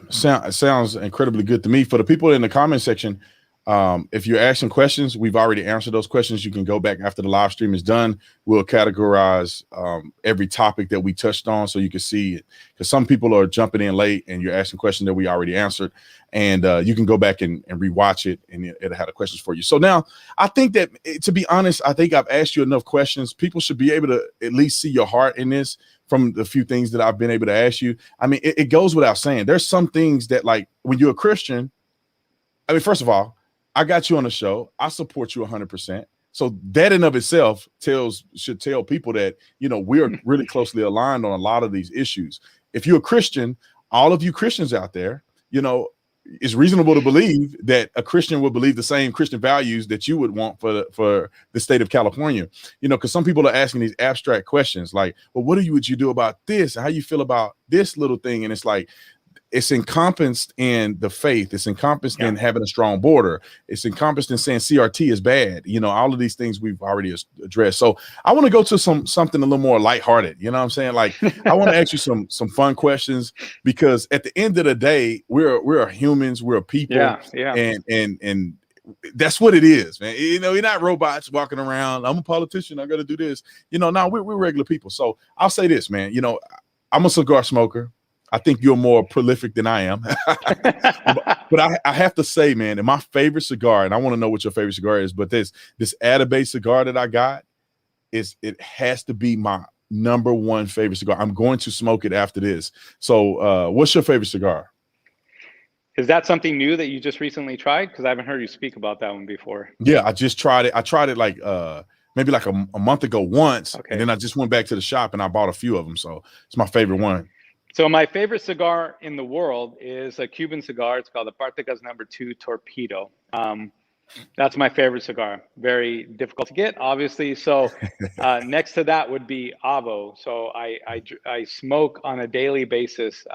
sounds incredibly good to me. For the people in the comment section, if you're asking questions, we've already answered those questions. You can go back after the live stream is done. We'll categorize every topic that we touched on so you can see it. Because some people are jumping in late and you're asking questions that we already answered. And you can go back and rewatch it, and it'll have the questions for you. So now, I think that, to be honest, I think I've asked you enough questions. People should be able to at least see your heart in this from the few things that I've been able to ask you. I mean, it goes without saying. There's some things that, like, when you're a Christian, I mean, first of all, I got you on the show. I support you 100%. So that in of itself should tell people that, we're really closely aligned on a lot of these issues. If you're a Christian, all of you Christians out there, it's reasonable to believe that a Christian would believe the same Christian values that you would want for the state of California. Because some people are asking these abstract questions like, well, what would you do about this? How you feel about this little thing? And it's like, it's encompassed in the faith. It's encompassed in having a strong border. It's encompassed in saying CRT is bad. All of these things we've already addressed. So I want to go to something a little more lighthearted. You know what I'm saying? Like, I want to ask you some fun questions, because at the end of the day, we're humans. We're people. And that's what it is, man. You're not robots walking around. I'm a politician. I got to do this. Now we're regular people. So I'll say this, man. I'm a cigar smoker. I think you're more prolific than I am. but I have to say, man, and my favorite cigar, and I want to know what your favorite cigar is, but this Atabay cigar that I got, it has to be my number one favorite cigar. I'm going to smoke it after this. So what's your favorite cigar? Is that something new that you just recently tried? Because I haven't heard you speak about that one before. Yeah, I just tried it. I tried it like maybe like a month ago once. Okay. And then I just went back to the shop and I bought a few of them. So it's my favorite one. So my favorite cigar in the world is a Cuban cigar. It's called the Partagas No. 2 Torpedo. That's my favorite cigar. Very difficult to get, obviously. So next to that would be Avo. So I smoke on a daily basis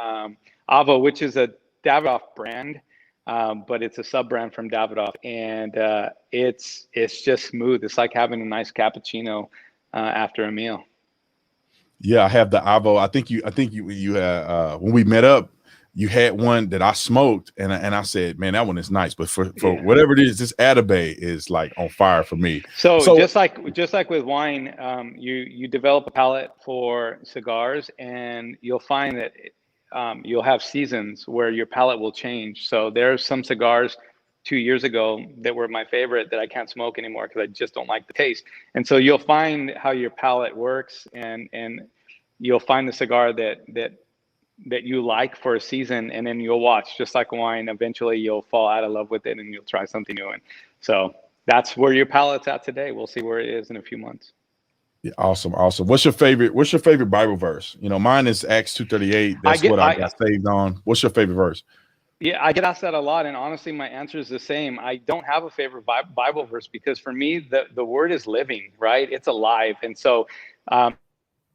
Avo, which is a Davidoff brand, but it's a sub-brand from Davidoff, and it's just smooth. It's like having a nice cappuccino after a meal. Yeah, I have the Avo. I think you when we met up, you had one that I smoked, and I said, man, that one is nice. But for whatever it is, this Atabay is like on fire for me. So just like with wine, you develop a palate for cigars, and you'll find that you'll have seasons where your palate will change. So there's some cigars 2 years ago that were my favorite that I can't smoke anymore because I just don't like the taste. And so you'll find how your palate works, and you'll find the cigar that you like for a season, and then you'll watch, just like wine, eventually you'll fall out of love with it and you'll try something new. And so that's where your palate's at today. We'll see where it is in a few months. Yeah, awesome. What's your favorite Bible verse? Mine is Acts 2:38. That's what I got saved on. What's your favorite verse? Yeah, I get asked that a lot, and honestly, my answer is the same. I don't have a favorite Bible verse, because for me, the word is living, right? It's alive. And so there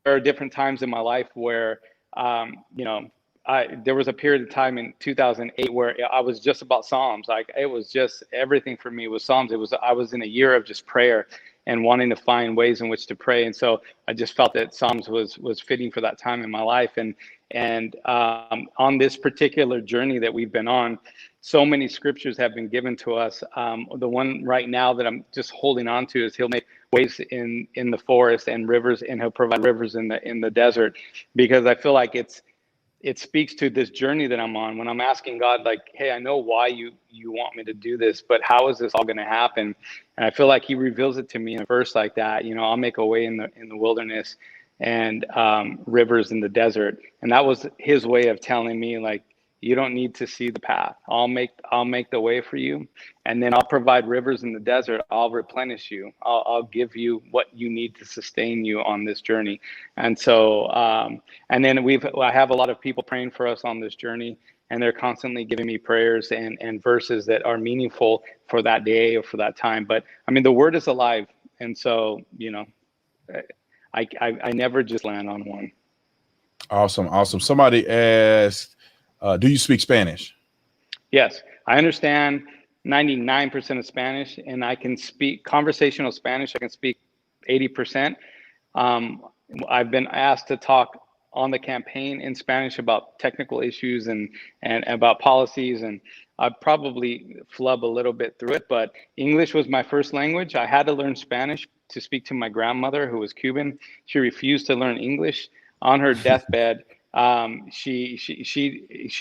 are different times in my life where, there was a period of time in 2008 where I was just about Psalms. Like, it was just, everything for me was Psalms. I was in a year of just prayer and wanting to find ways in which to pray. And so I just felt that Psalms was fitting for that time in my life. And on this particular journey that we've been on, so many scriptures have been given to us. The one right now that I'm just holding on to is He'll make ways in the forest and rivers, and He'll provide rivers in the desert, because I feel like it speaks to this journey that I'm on when I'm asking God, like, hey, I know why you want me to do this, but how is this all going to happen? And I feel like He reveals it to me in a verse like that. I'll make a way in the wilderness and rivers in the desert. And that was His way of telling me, like, you don't need to see the path. I'll make the way for you, and then I'll provide rivers in the desert. I'll replenish you. I'll give you what you need to sustain you on this journey. And so, and then I have a lot of people praying for us on this journey. and they're constantly giving me prayers and verses that are meaningful for that day or for that time. But I mean, the word is alive. And so, I never just land on one. Awesome. Somebody asked, do you speak Spanish? Yes, I understand 99% of Spanish, and I can speak conversational Spanish. I can speak 80%. I've been asked to talk on the campaign in Spanish about technical issues and about policies, and I probably flub a little bit through it, but English was my first language. I had to learn Spanish to speak to my grandmother, who was Cuban. She refused to learn English. On her deathbed, she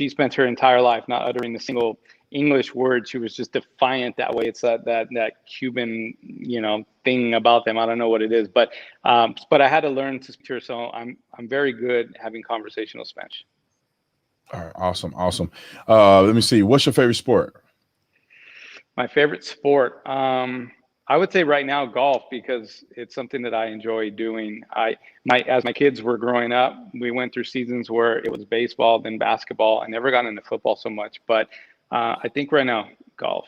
spent her entire life not uttering a single English word. She was just defiant that way. It's that Cuban, thing about them. I don't know what it is, but I had to learn to speak to her. So I'm very good having conversational Spanish. All right, awesome. Let me see. What's your favorite sport? My favorite sport, I would say right now golf, because it's something that I enjoy doing. As my kids were growing up, we went through seasons where it was baseball, then basketball. I never got into football so much, but I think right now golf.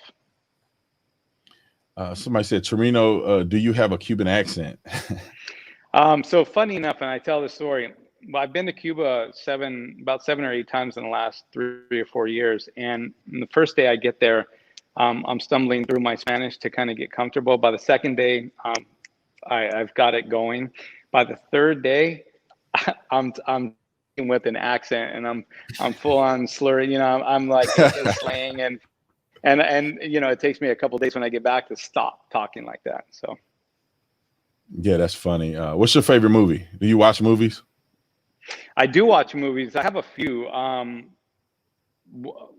Somebody said, Trimino, do you have a Cuban accent? So funny enough, and I tell this story, I've been to Cuba about 7 or 8 times in the last 3 or 4 years. And the first day I get there, I'm stumbling through my Spanish to kind of get comfortable. By the second day, I've got it going. By the third day, I'm with an accent, and I'm full on slurring. I'm like slang, and it takes me a couple of days when I get back to stop talking like that. So. Yeah, that's funny. What's your favorite movie? Do you watch movies? I do watch movies. I have a few.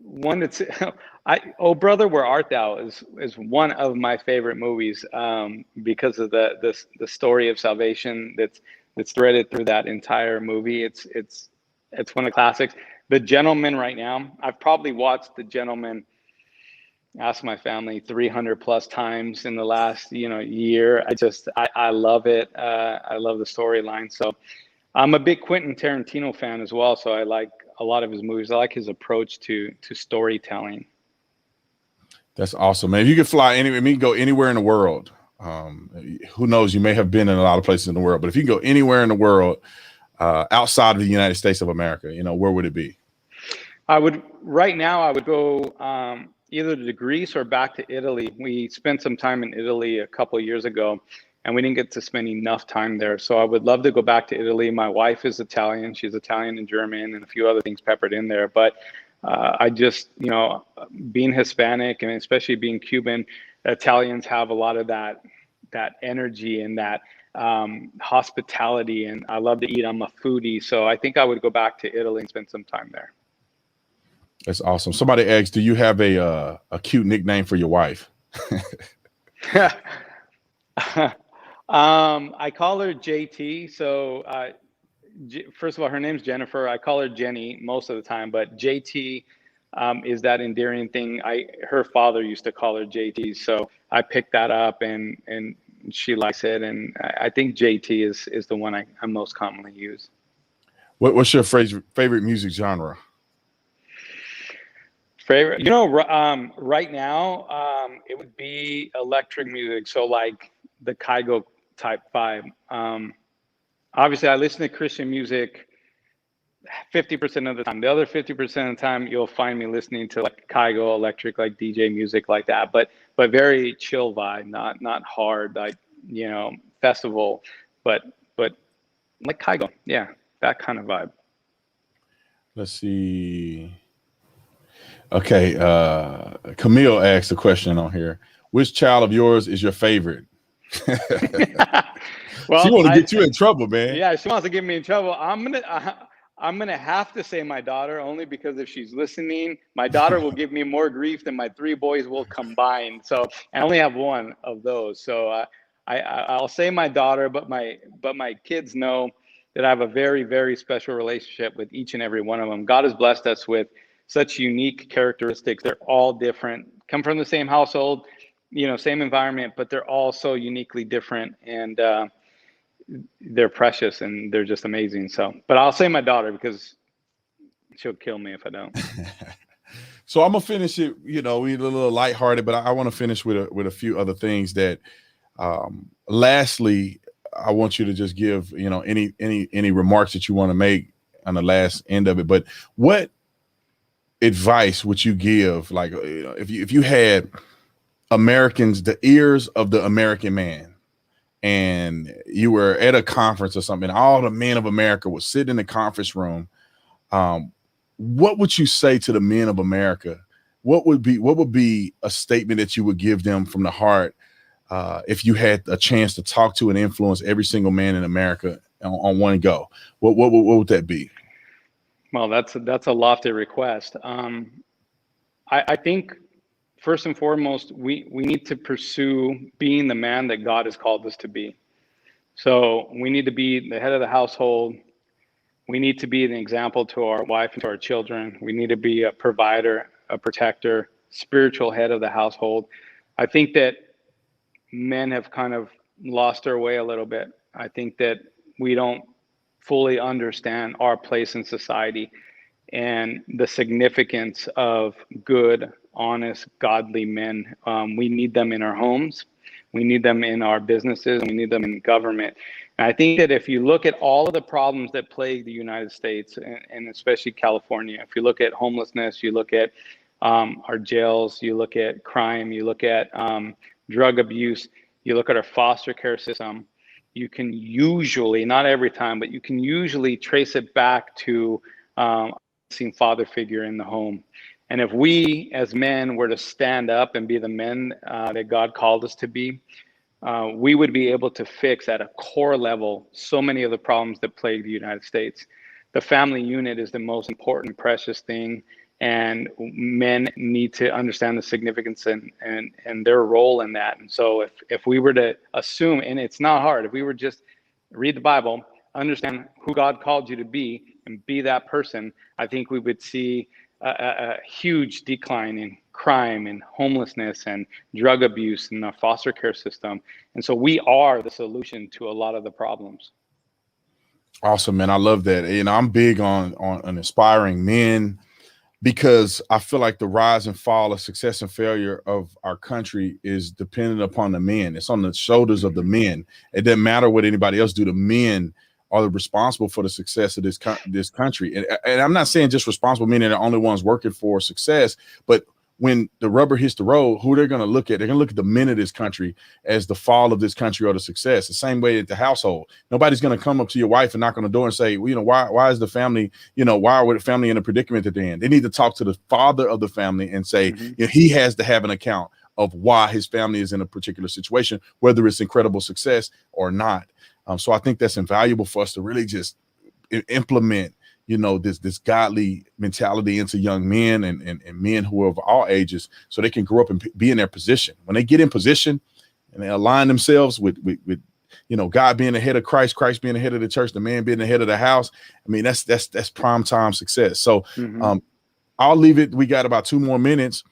One that's Oh Brother, Where Art Thou is one of my favorite movies, because of the story of salvation that's threaded through that entire movie. It's one of the classics. The Gentleman right now, I've probably watched The Gentleman, ask my family, 300 plus times in the last year. I love it. I love the storyline. So I'm a big Quentin Tarantino fan as well, so I like a lot of his movies. I like his approach to storytelling. That's awesome, man. If you could fly anywhere, you can go anywhere in the world. Who knows? You may have been in a lot of places in the world, but if you can go anywhere in the world outside of the United States of America, where would it be? Right now, I would go either to Greece or back to Italy. We spent some time in Italy a couple of years ago, and we didn't get to spend enough time there. So I would love to go back to Italy. My wife is Italian. She's Italian and German and a few other things peppered in there. But I just, being Hispanic and especially being Cuban, Italians have a lot of that energy and that hospitality. And I love to eat. I'm a foodie. So I think I would go back to Italy and spend some time there. That's awesome. Somebody asked, do you have a cute nickname for your wife? I call her JT. So first of all, her name's Jennifer. I call her Jenny most of the time, but JT is that endearing thing. Her father used to call her JT, so I picked that up, and she likes it. And I think JT is the one I most commonly use. What's your favorite music genre? Favorite, right now, it would be electric music. So like the Kygo type vibe. Obviously, I listen to Christian music 50% of the time. The other 50% of the time, you'll find me listening to like Kygo electric, like DJ music like that. But very chill vibe, not hard, like festival, but like Kygo, yeah, that kind of vibe. Let's see. Okay, Camille asked a question on here. Which child of yours is your favorite? Well, she wants to get you in trouble, man. Yeah, she wants to get me in trouble. I'm gonna have to say my daughter, only because if she's listening, my daughter will give me more grief than my 3 boys will combine. So I only have one of those. So I'll say my daughter, but my kids know that I have a very, very special relationship with each and every one of them. God has blessed us with such unique characteristics. They're all different, come from the same household, same environment, but they're all so uniquely different, and they're precious and they're just amazing. So, but I'll say my daughter because She'll kill me if I don't. So I'm gonna finish it. You know, we're a little lighthearted, but I want to finish with a few other things that. Lastly, I want you to just give any remarks that you want to make on the last end of it. But what advice would you give? Like, if you had Americans, the ears of the American man, and you were at a conference or something, all the men of America would sit in the conference room. What would you say to the men of America? What would be a statement that you would give them from the heart if you had a chance to talk to and influence every single man in America on one go? What would that be? Well, that's a lofty request. I think first and foremost, we need to pursue being the man that God has called us to be. So we need to be the head of the household. We need to be an example to our wife and to our children. We need to be a provider, a protector, spiritual head of the household. I think that men have kind of lost their way a little bit. I think that we don't fully understand our place in society and the significance of good, honest, godly men. We need them in our homes. We need them in our businesses. And we need them in government. And I think that if you look at all of the problems that plague the United States, and especially California, if you look at homelessness, you look at our jails, you look at crime, you look at drug abuse, you look at our foster care system, you can usually, not every time, but you can usually trace it back to a missing father figure in the home. And if we as men were to stand up and be the men that God called us to be, we would be able to fix at a core level so many of the problems that plague the United States. The family unit is the most important, precious thing. And men need to understand the significance and their role in that. And so if we were to assume, and it's not hard, if we were just read the Bible, understand who God called you to be and be that person, I think we would see a huge decline in crime and homelessness and drug abuse in our foster care system. And so we are the solution to a lot of the problems. Awesome, man. I love that. I'm big on inspiring men, because I feel like the rise and fall of success and failure of our country is dependent upon the men. It's on the shoulders of the men. It doesn't matter what anybody else do. The men are responsible for the success of this country. And I'm not saying just responsible, meaning the only ones working for success, but when the rubber hits the road, who they're going to look at? They're going to look at the men of this country as the fall of this country or the success. The same way at the household. Nobody's going to come up to your wife and knock on the door and say, well, why is the family, why are the family in a predicament that they're in? They need to talk to the father of the family and say, he has to have an account of why his family is in a particular situation, whether it's incredible success or not. So I think that's invaluable for us to really just implement this godly mentality into young men and men who are of all ages, so they can grow up and be in their position. When they get in position and they align themselves with God being the head of Christ, Christ being the head of the church, the man being the head of the house. I mean, that's prime time success. So I'll leave it. We got about 2 more minutes.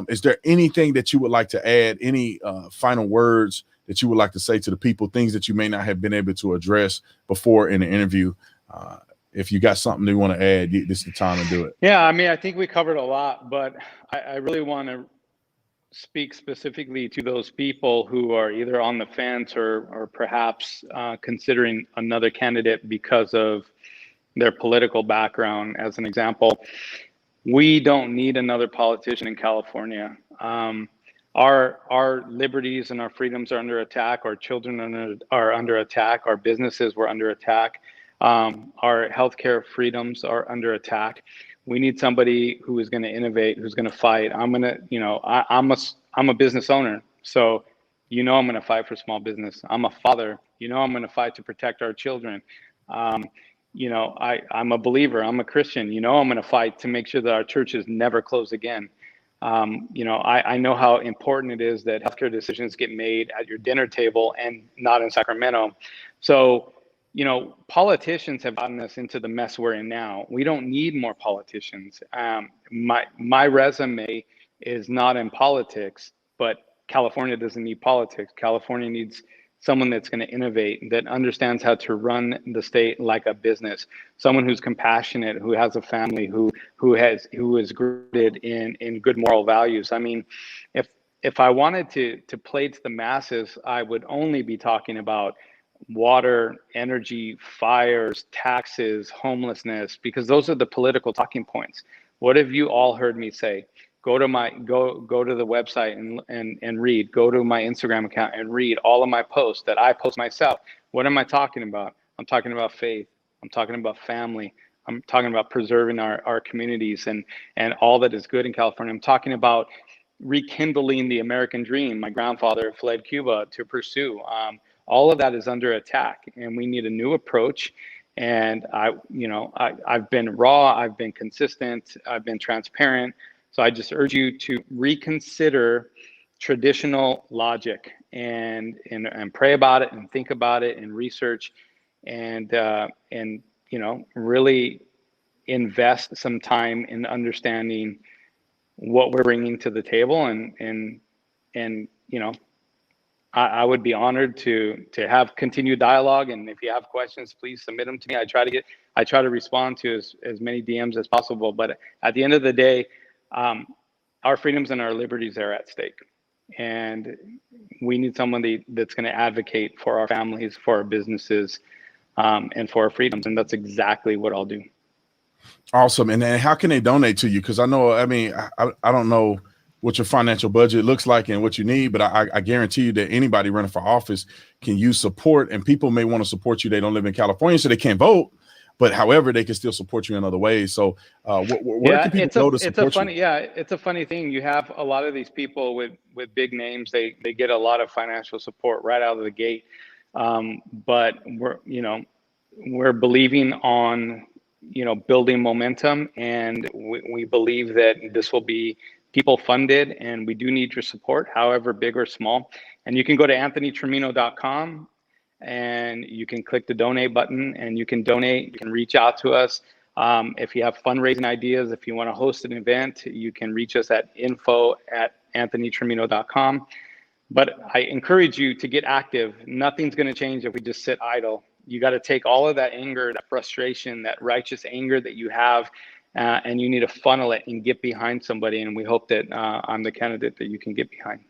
Is there anything that you would like to add? Any final words that you would like to say to the people, things that you may not have been able to address before in the interview? If you got something you want to add, this is the time to do it. Yeah, I mean, I think we covered a lot, but I really want to speak specifically to those people who are either on the fence or perhaps considering another candidate because of their political background. As an example, we don't need another politician in California. Our liberties and our freedoms are under attack. Our children are under attack. Our businesses were under attack. Our healthcare freedoms are under attack. We need somebody who is going to innovate, who's going to fight. I'm a business owner, so I'm going to fight for small business. I'm a father, I'm going to fight to protect our children. I'm a believer. I'm a Christian. I'm going to fight to make sure that our churches never close again. I know how important it is that healthcare decisions get made at your dinner table and not in Sacramento. So, politicians have gotten us into the mess we're in now. We don't need more politicians. My resume is not in politics, but California doesn't need politics. California needs someone that's going to innovate, that understands how to run the state like a business, someone who's compassionate, who has a family, who is rooted in good moral values. I mean, if I wanted to play to the masses, I would only be talking about water, energy, fires, taxes, homelessness, because those are the political talking points. What have you all heard me say? Go to the website and read. Go to my Instagram account and read all of my posts that I post myself. What am I talking about? I'm talking about faith. I'm talking about family. I'm talking about preserving our communities and all that is good in California. I'm talking about rekindling the American dream my grandfather fled Cuba to pursue. All of that is under attack, and we need a new approach. And I've been raw, I've been consistent, I've been transparent. So I just urge you to reconsider traditional logic and pray about it and think about it and research and really invest some time in understanding what we're bringing to the table. And I would be honored to have continued dialogue. And if you have questions, please submit them to me. I try to respond to as many DMs as possible. But at the end of the day, our freedoms and our liberties are at stake, and we need someone that's going to advocate for our families, for our businesses, and for our freedoms. And that's exactly what I'll do. Awesome. And then how can they donate to you? Because I know, I mean, I don't know what your financial budget looks like and what you need, but I guarantee you that anybody running for office can use support, and people may want to support you. They don't live in California, so they can't vote. But however, they can still support you in other ways. So where can people go to support you? It's a funny thing. You have a lot of these people with big names. They get a lot of financial support right out of the gate. But we're believing on, building momentum. And we believe that this will be people funded, and we do need your support, however big or small. And you can go to anthonytrimino.com. and you can click the donate button and you can donate. You can reach out to us. If you have fundraising ideas, if you want to host an event, you can reach us at info@anthonytrimino.com. But I encourage you to get active. Nothing's going to change if we just sit idle. You got to take all of that anger, that frustration, that righteous anger that you have, and you need to funnel it and get behind somebody. And we hope that I'm the candidate that you can get behind.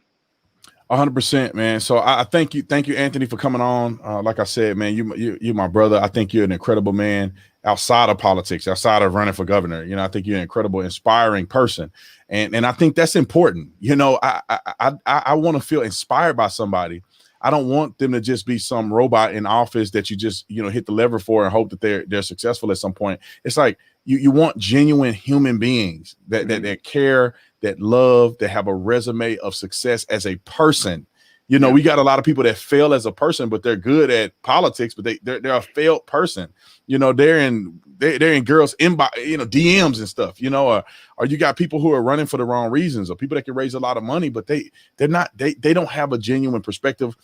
100%, man. So I thank you, Anthony, for coming on. Like I said, man, you're my brother. I think you're an incredible man outside of politics, outside of running for governor. I think you're an incredible, inspiring person, and I think that's important. I want to feel inspired by somebody. I don't want them to just be some robot in office that you just hit the lever for and hope that they're successful at some point. It's like you want genuine human beings that care, that love, that have a resume of success as a person. We got a lot of people that fail as a person, but they're good at politics, but they're a failed person. They're in girls' inbox, DMs and stuff, or you got people who are running for the wrong reasons, or people that can raise a lot of money, but they don't have a genuine perspective.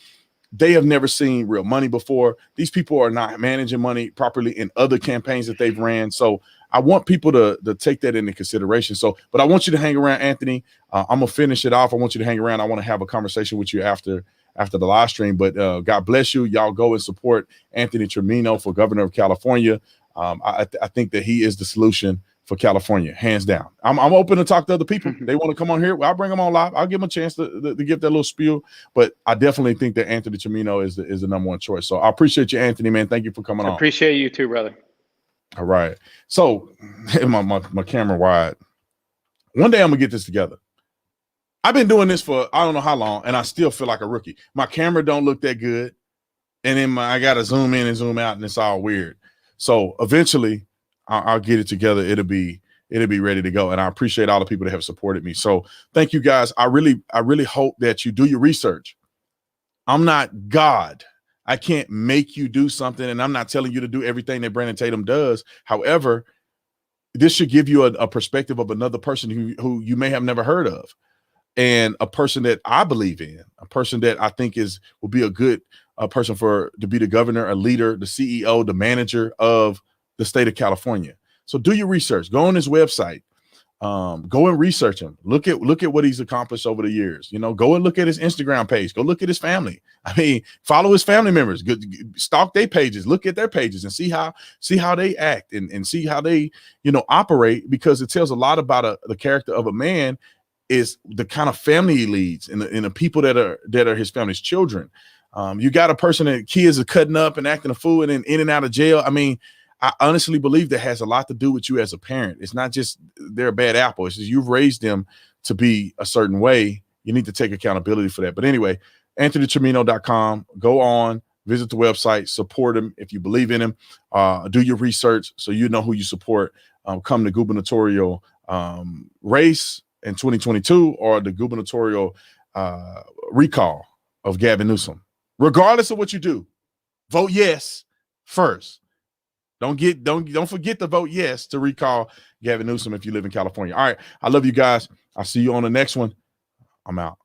They have never seen real money before. These people are not managing money properly in other campaigns that they've ran. So I want people to take that into consideration. But I want you to hang around, Anthony. I'm gonna finish it off. I want you to hang around. I want to have a conversation with you after the live stream. But God bless you. Y'all go and support Anthony Trimino for governor of California. I think that he is the solution for California, hands down. I'm open to talk to other people. They want to come on here, I'll bring them on live. I'll give them a chance to give that little spiel. But I definitely think that Anthony Trimino is the number one choice. So I appreciate you, Anthony, man. Thank you for coming on. I appreciate you too, brother. All right. So my camera wide. One day I'm gonna get this together. I've been doing this for I don't know how long, and I still feel like a rookie. My camera don't look that good, and then I gotta zoom in and zoom out, and it's all weird. So eventually I'll get it together. It'll be ready to go. And I appreciate all the people that have supported me. So thank you guys. I really hope that you do your research. I'm not God. I can't make you do something, and I'm not telling you to do everything that Brandon Tatum does. However, this should give you a perspective of another person who you may have never heard of, and a person that I believe in, a person that I think will be a good person to be the governor, a leader, the CEO, the manager of the state of California. So do your research. Go on his website. Go and research him. Look at what he's accomplished over the years. You know, go and look at his Instagram page. Go look at his family. I mean, follow his family members. Stalk their pages. Look at their pages and see how they act and see how they, you know, operate, because it tells a lot about the character of a man, is the kind of family he leads and the people that are his family's children. You got a person that kids are cutting up and acting a fool and in and out of jail. I mean, I honestly believe that has a lot to do with you as a parent. It's not just they're a bad apple. It's just you've raised them to be a certain way. You need to take accountability for that. But anyway, AnthonyTrimino.com. Go on, visit the website, support him if you believe in him. Do your research so you know who you support. Come the gubernatorial race in 2022 or the gubernatorial recall of Gavin Newsom. Regardless of what you do, vote yes first. Don't forget to vote yes to recall Gavin Newsom if you live in California. All right. I love you guys. I'll see you on the next one. I'm out.